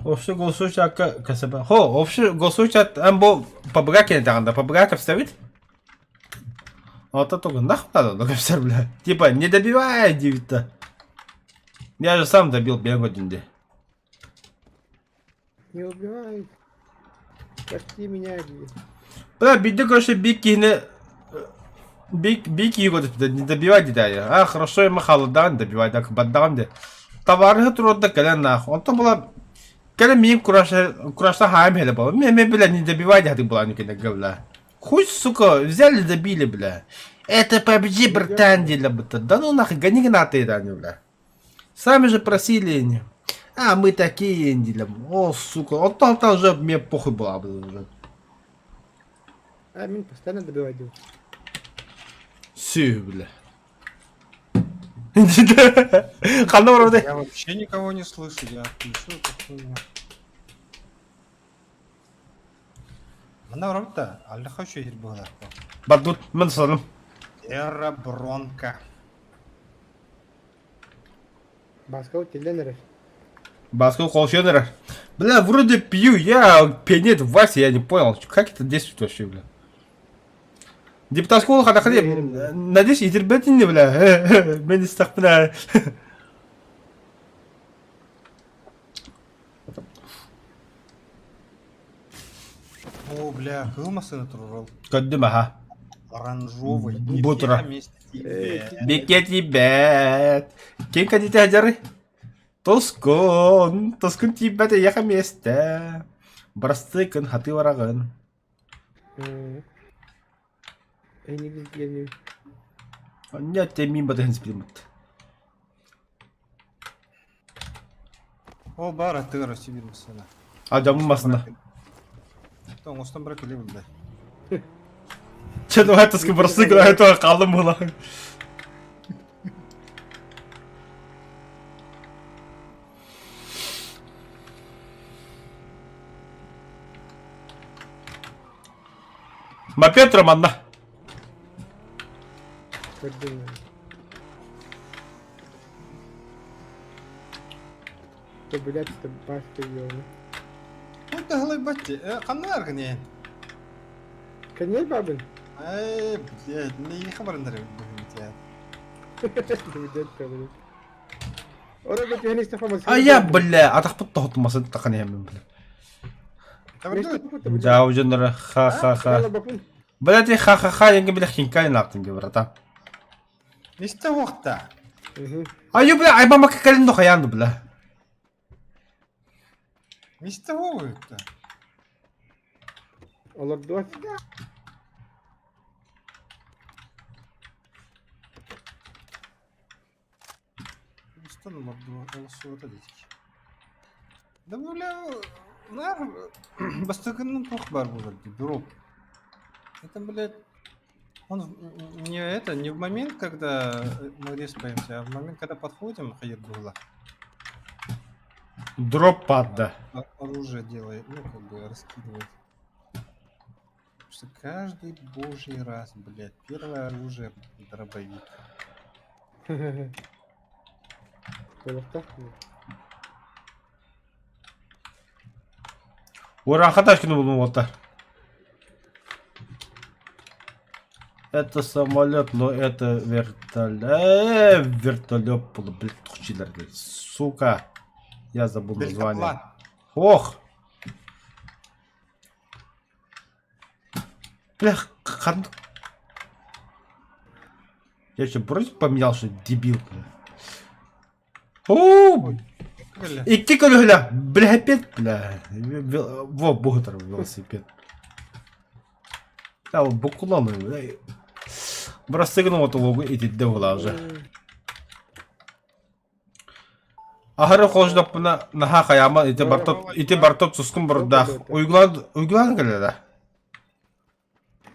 Общий голосовой как касапетер. Общий голосовой чат, bu побыгак не таганда, побыгак вставит? Вот это только нахуй надо, только все, бля. Типа, не добивай, девита. Я же сам добил бегодинде. Не убивай. Прости меня, Ди. Бля, биди, короче, бики его не добивай, деда. А, хорошо, ему холодан добивай, так баддан де. Товары трудно, когда нахуй. Он там была... Когда мим курашта хаем хеле был. Мне, бля, не добивай, деда, была никогда, бля. Хуй, сука, взяли, добили, бля. Это PUBG, братан, деда, бля. Да ну нахуй, гони гнаты, да, бля. Сами же просили. А, мы такие, деда. О, сука, он там уже мне похуй была, бля. А меня постоянно добивать. Сю, бля. Ханна вроде. Я вообще никого не слышу, я отключу эту хуйню. Мына вроде аллаха şu yer bağlar. Бадут, мен саным. Эра Бронка. Баска у теленера. Баску колшенера. Бля, вроде пью, я пенет Вася, я не понял, как это действует вообще, бля. Депутатского хода ходи. Надеюсь, и терпеть не, бля. Мен истах, бля. О, бля, кылмасын турал. Көддім, аха. Оранжевый. Бутра. Бе. Бекети бәт. Кен кәдеті әжары? Тоскон. Тоскон тибәті яқа месті. Барасты күн хаты варағын. Эй, не везде. Нет, те мин бәді хінс білмет. О, бар атыгара сибир мısana. Адамын масына. Там остан бırak öyle bildi. Че, давай тоскон барасты күн айтуға қалым бұла. Мопед Романна. Gördüm. То, блядь, это баска ёлы. Bu da halay bacı. Kanlar gı ne? Коней бабин? Ай, блядь, не хабарындар бүгін тя. Ора бит яни стафамас. А я, бля, атақпыт тоқтымасын тақаны емін, бля. Да, уже, нара, ха-ха-ха. Бля, ты ха-ха-ха, я не, бля, хинкай нахтын, братан. Несте уақытта? Аю, бля, айбама какалин до хаянду, бля. Несте уақытта? Олар дуат. Нестен олар дедік. Да, бля, нар, бастығының тоқ бар бұл, дроп. Это, блядь, он не в момент, когда мы респаемся, а в момент, когда подходим, хайер было. Дроп падда. Оружие делает, ну, как бы раскидывает. Потому что каждый божий раз, блядь, первое оружие дробовик. Ура, хаташкину был вот так. Это самолет, но это вертолет. Вертолет был, блядь, тухчилер, блядь. Сука. Я забыл название. Ох! Блях, хан... Я еще брось поменял, что дебил. Оу! Икки көлөһүлэ, бляхепет, бля. Во, бухтар велосипед. А, букуланы, бля. Брастыгын отологу итидде була уже. Ахыры қождап бұна наха қаяма ити бартоп сұскын бұрдақ. Уйгулан кәледі.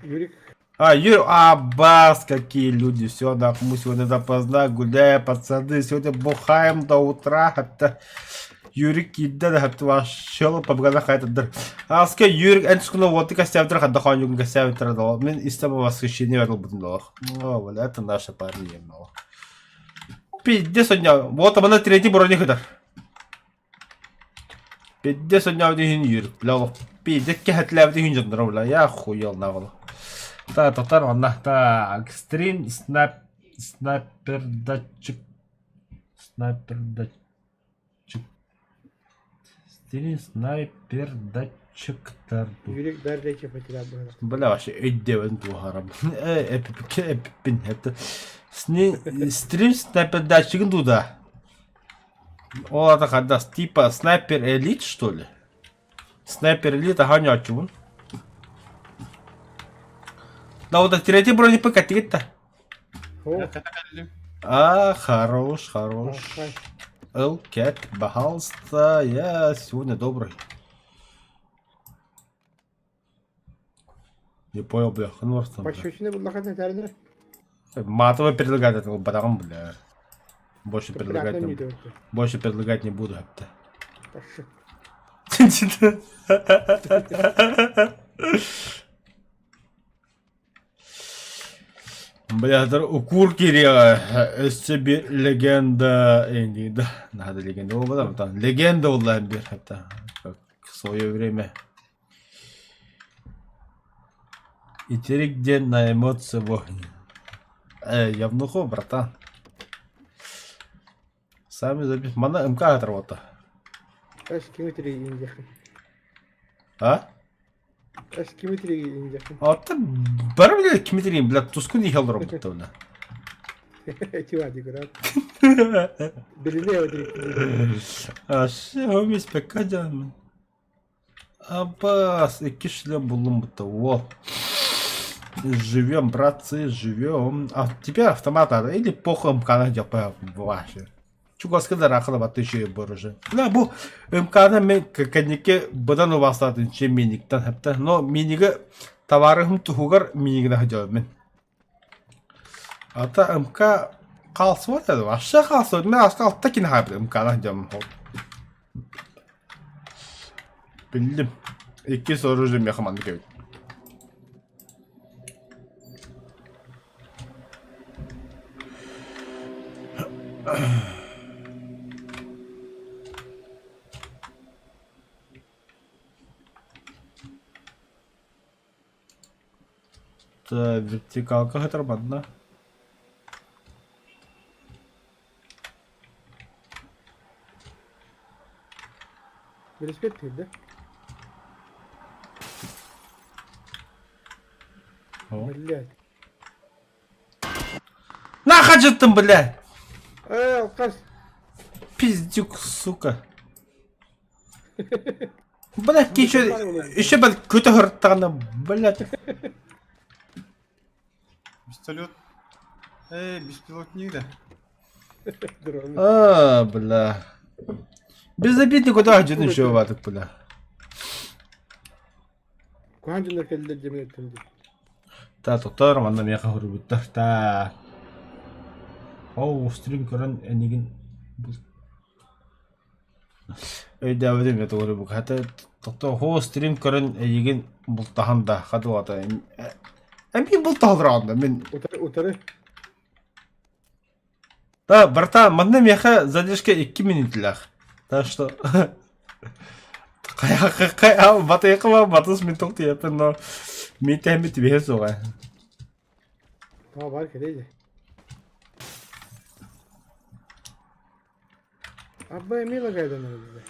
Юрик. А, Юрий, бас, какие люди. Все, да, мы сегодня допоздна гуляем, пацаны. Сегодня бухаем до утра. Это Юрик кидді, это ваш шел, побгана қайтыдыр. Аске Юрик, әншкіні оты кастявдыр, қадда қан югін кастявдыр. Мен истема восхищение верил будем. О, бля, это наши парни. Пидде соня, вот мына третий брони хыдар. Пидде соня дейін Юрик, бля, пидде кәхетләв дейін жандыр, бля, я хуел нағылы. Так, тоқтар, онна, так, стрим, снайпер датчик, стрим, снайпер датчиктар. Юрик дәрдеке потерял было. Бля, вообще, өйдеуін туғарам. Эпипин, это... Стрим, снайпер датчигін туда. Ол атақада, типа, снайпер элит, что ли? Снайпер элит, ага, не очуын. Да, вот третий бронепык ответь-то. А, хорош. Элкет, пожалуйста, я сегодня добрый. Не понял, бля, хнорстом. Пощечины был лохотный тәрдір. Матово предлагать этого батагам, бля. Больше предлагать не буду. Пошел. Бля, укур керега, себе легенда, да, надо легенда, о, там, легенда улабир, это, как в свое время. И теперь где на эмоции вогни. Я внуху, братан. Сами забить, мана МК оторвата. Эскиметрии индяхи. А? Эскиметрии индяхи. А ты барабля кимитрин, бля, тускун не хел робота, бля. Чуваки, брат. Белинео дрик. А что мы спекадем? Абас, и кишлем булум будто, во. Живем, братцы, живем. А теперь автомат надо, или похуй МК делать вообще. Чугас когда рахала батыше бороже. Да, бу МК-на мен коньяке бадан увастатын че миниктан хапта, но минига товарым тухугар минигна хадём мен. Ата МК қалсы да, вообще қалсы. Мен асқал такин хап МК-на хадём. Bildim. İki sorucum yakamadık evet. вертикалка хатармадна. Велосипед да? О. Блядь. Нахуй жеттім, блядь! Алкаш. Пиздюк, сука. Блядь, еще бір көті ғырттағанда, блядь. Пистолет. Беспилотник да. Дрон. Бля. Безобидный куда один еще ватык, бля. Куанчылар келді жеме өттім. Та, тоқтар, манда меха хұрбыттар, та. Оу, стрим көрін, әнеген. Өйді әуедем еті көрі бұқ. Хәті, тоқтар, хо стрим көрін, әнеген бұлттағанда, қады вата. Әмін бұлттағылырағында, мен... Утары. Да, братан, манда меха задержка 2 минутлах. Так что... Бата яқыма, батыс мен тоқты епін, но... Мен тәмі тібе соға. Бар келейді. Аббай мила гайдан бізде.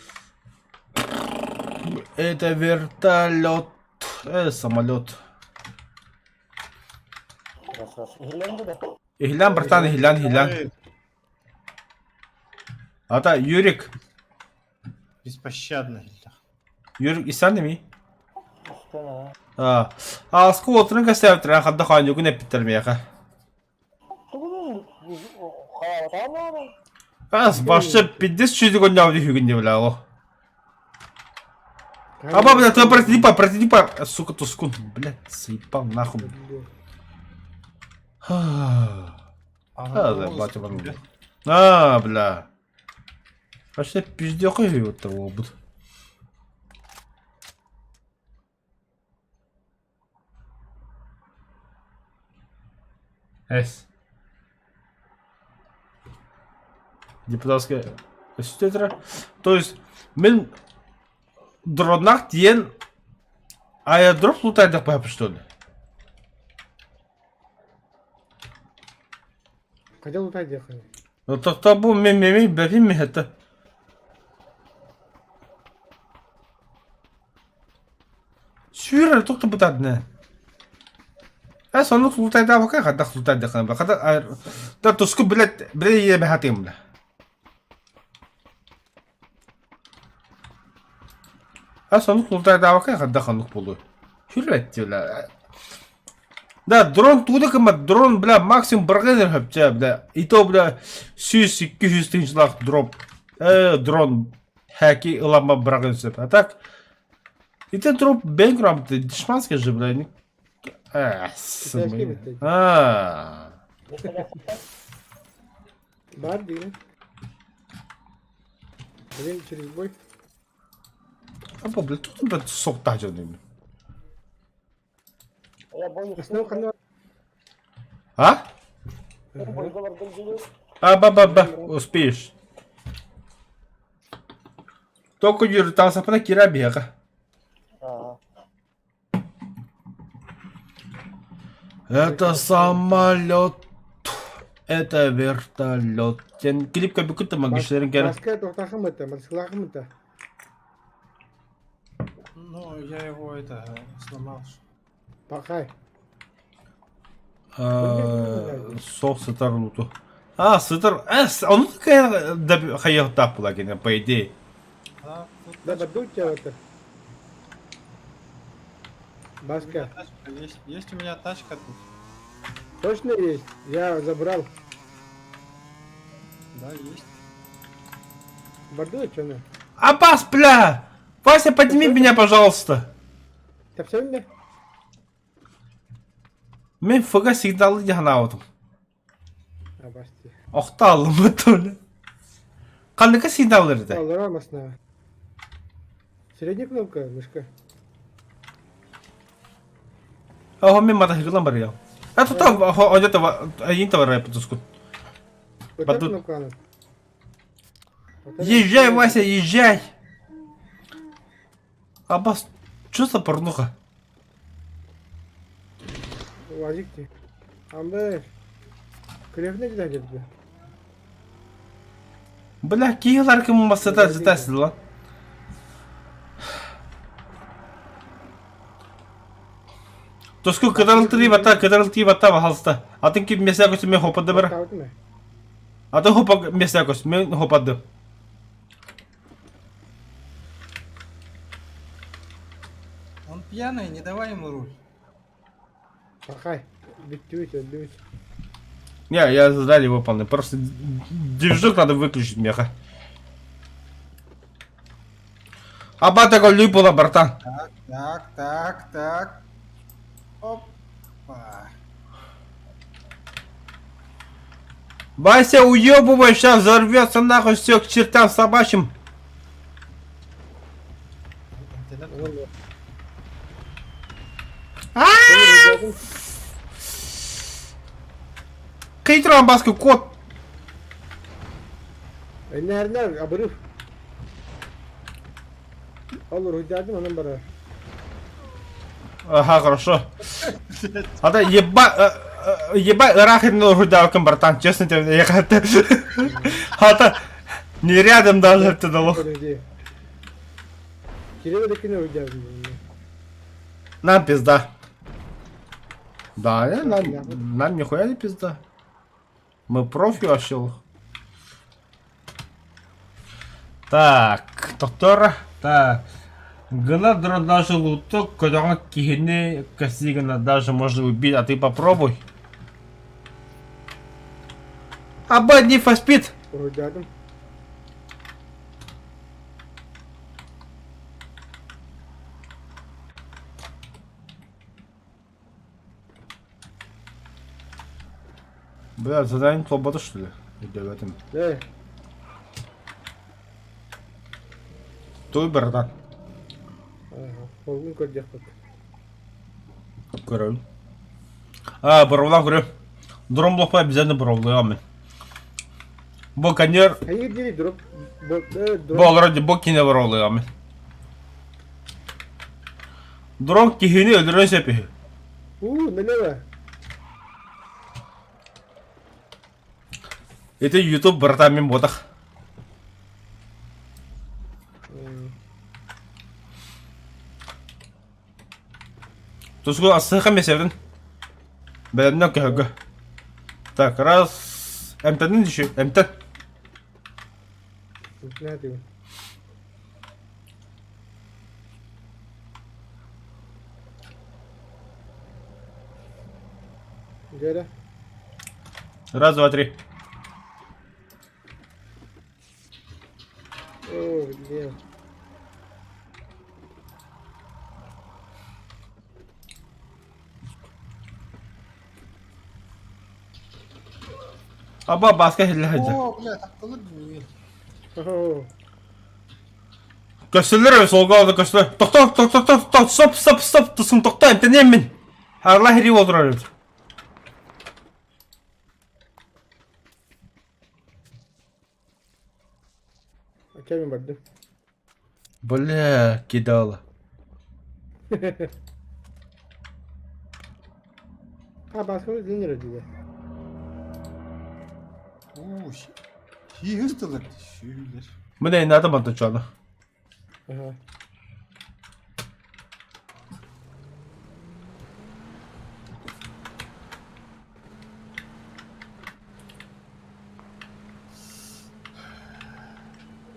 Это вертолет. Самолет. Ихлян, братан, ихлян. Ата, Юрик. Беспощадно. Юрик, исан деме? Алысқы отырын кәсіп тұран қадда қойын жүгін әппеттер меяқа. Башшы 500 күнде ауды хүгінде білі ағу. Аба, бля, ты протяни па. Сука, тускун. Блядь, заебал нахуй. Да, батя вон. Бля. Вообще пиздёк и вот того будет. Эс. Депутатская сестра. То есть, мен дронах диен аэродроп лутайдық байып, что ли? Қайда лутайды яқын? Тоқта бұл мен бәпен ме әтті? Сүйір тоқта бұтады не? Сонық лутайды абақай қадақ лутайды қана. Қадақ аэр... Да тұсқы білет ебе хатым бля. Сонық лутайды абақай қадақ қанық болу. Сүйір әтті бля. Да, дрон туды кама, дрон, бля, максимум біргенер хөпча, бля. И то, бля, 100-200 тыңшылақ дроп. Дрон хәки ұлама бірген сөп. А так, и те дроп бен крамты, дешманский же, бля. Бар дейін. Блин, через бой. Або, бля, тут, бля, соқтақ жауды. Основа қандай? А? Ба, успеешь. Только Юрий, там сапана кира бега. Это самолет. Это вертолет. Сен клипка бүкітті магиштерін кәрі. Басқа тоқтақым өтті, басқылақым өтті. Ну, я его сломал. Бақай. Соқ сытар луту. Сытар. Оны қайық тақ бұла кені, по идее. Да, бадут тебя это. Баска. Есть у меня тачка тут. Точно есть? Я забрал. Да, есть. Бадут, что на? Аббас, бля! Вася, подними меня, пожалуйста. Ты все мне? Мен фыға сигналы жағына аудым. Абасти. Оқта алымы төлі. Қандыға сигналырды? Аллара масна. Средняя кнопка, мышка. Мен мата хирлан бар яу. Тут там, один товар потускут. Вот Бадут. эта кнопка она. Езжай, Вася, езжай! Аббас, что за порнуха? Вазикти. Амбер. Крефне gider dedi. Бля, киелар кім масата зітәсіз lan. Тоску кыдырылтый бата бахалста. Атын кип меся көсі мен хопады бір. Kaldı mı? Атын хопа меся көсі мен хопады. Он пьяный, не давай ему руль. Bakay. Bitti öldü. Не, я задали выполнил. Просто движок надо выключить, меха. Аба такой люпула, братан. Так. Опа. Вася, уебывай, сейчас взорвется нахуй все к чертям собачьим. Кейтрон баску кот. Nereden? Abırıf. Olur hüccadım onun bana. Ага, хорошо. А то ебать, рахин худалком, братан, честно тебе, я как-то... А то не рядом даже это дало. Kirevedekine hüccadım. Нам пизда. Да, нам нихуя не пизда. Мы профи вообще. Так, доктор. Так. Гына даже луток, когда кихне косигана даже можно убить, а ты попробуй. Аба не фаспит. Hüccadım. Бля, задание слобода что ли? Иди в этом. Ne? Той, братан. Olgun koyacak bak. Көрөм. А, бұрылан көрем. Дрон блокпай обязательно бұрылыға мен. Бұл конер... Hayır değil drop. Бұл ради бұл кене бұрылыға мен. Дрон кихini öldürün sepih. Ne var? Это YouTube братан мен ботақ. Туску асыға месевдің. Бәлемнен көхігі. Так, раз... Әмтәнін деші, әмтән. Ne diyor? Gel. Раз, два, три. Oo, gidiyor. Аба басқа хелі хәді. О, бля, takılı değil. Oo. Көсілер солға алды көсілер. Тоқта, стоп, тұсын тоқта, әмтәнен мен. Арла хері олдырар еді. Kevin vardı. Бля, кидала. Ha başka bir zincir ödüyor. Oo, iyi hızlılar. Şöyler. Міне надо монтачаны. Aha.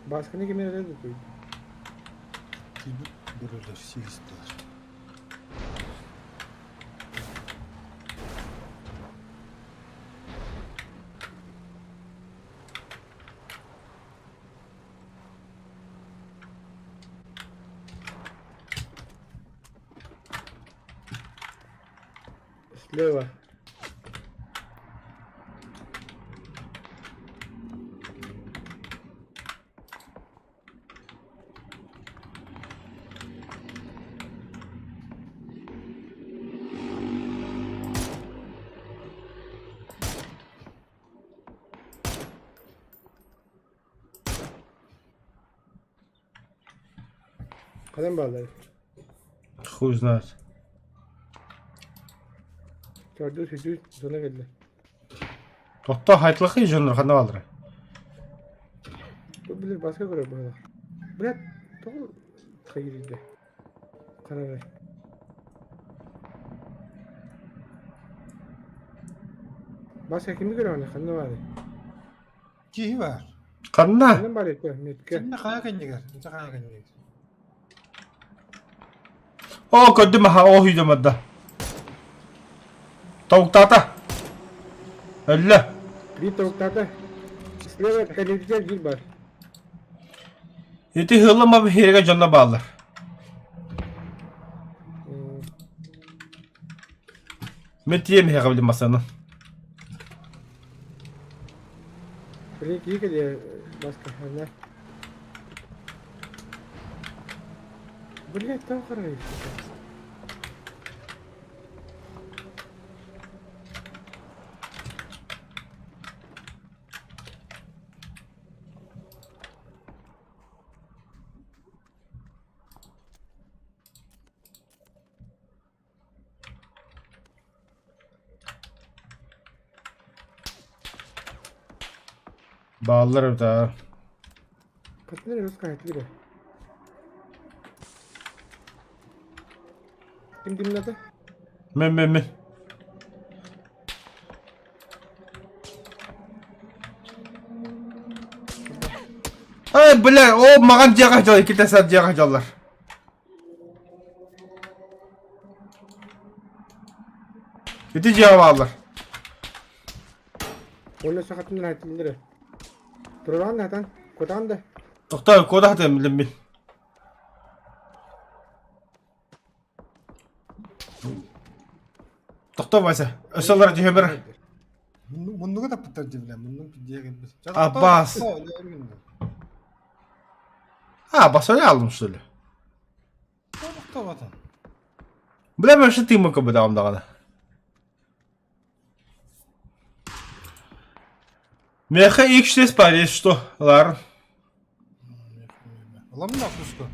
Başka ne gibi nerede koydu? Buralar, sivistler. Слева. Kalem bağlar. Хуй знает. Gördü sütü sonra geldi. Totta haytlık iyi jönler kanı alır. Bu bilir başka göre böyle. Bırak. Doğru. Kayırdı. Karar. Başka kimi göre ona kanı vardı. Ki var. Kanına. Kanı var ya metke. Şimdi kaya kendiler. Nece kaya kendiler. O gördüm ha o hücumda. Tavuk tata. Öyle. Bir tavuklarda. İstemem televizyon değil var. Yeti hırlama bir herige canına bağlar. Metiye mi herige masanın? Böyle iyi geliyor başka ne? Böyle tavuk arayış. Bağlarım da. Katılır Rus kayıtlı gibi. Kim dinledi? Men. Ay bile o magan jaga jol kita saat jaga jollar. Yeti cevap alır. Onun sakatından hayatlıdır. Duran neden? Kodan da. Doktor koda da bildim bil. Doktor varsa öseller cehber. Bunluğa da pıtır cebile. Bunluğa pidiye gelmez. Abbas. Ha bas öyle aldım şöyle. Doktor vatan. Bilemem şu timu kabı devamda kana. Meha ilk stres paylaş что lar. Alam mı Kusko?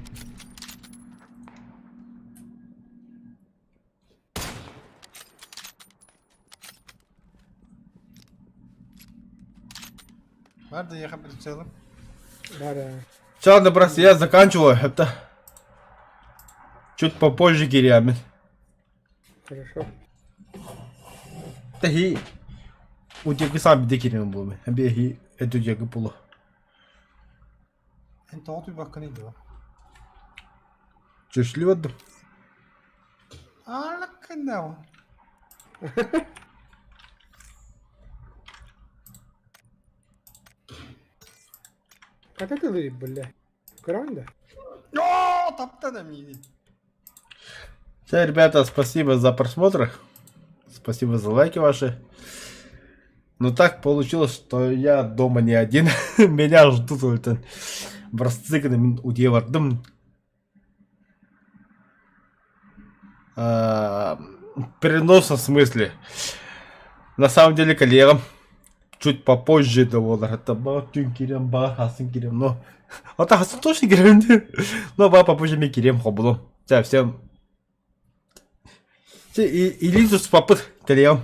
Var da yakın çalalım. Var ha. Ладно, просто я заканчиваю это. Чуть попозже кирями. Хорошо. Да и у тебя сам bir de kirim bu. Bir hi edecek pulu. En tağut bir bakın neydi o? Чешливо. Ağırlık ne o? Katılır böyle. Kuran da. Yo, tapta da mıydı? Все, ребята, спасибо за просмотр. Спасибо за лайки ваши. Но так получилось, что я дома не один. Меня ждут только брасциками удевардым. В переносном смысле. На самом деле, коллегам чуть попозже довольно. Это Бартин Кирем, Хасан Кирем. Но вот Хасан точно Кирем. Но попозже мне Кирем хобло. Всем. Илизус попыт, Кирем.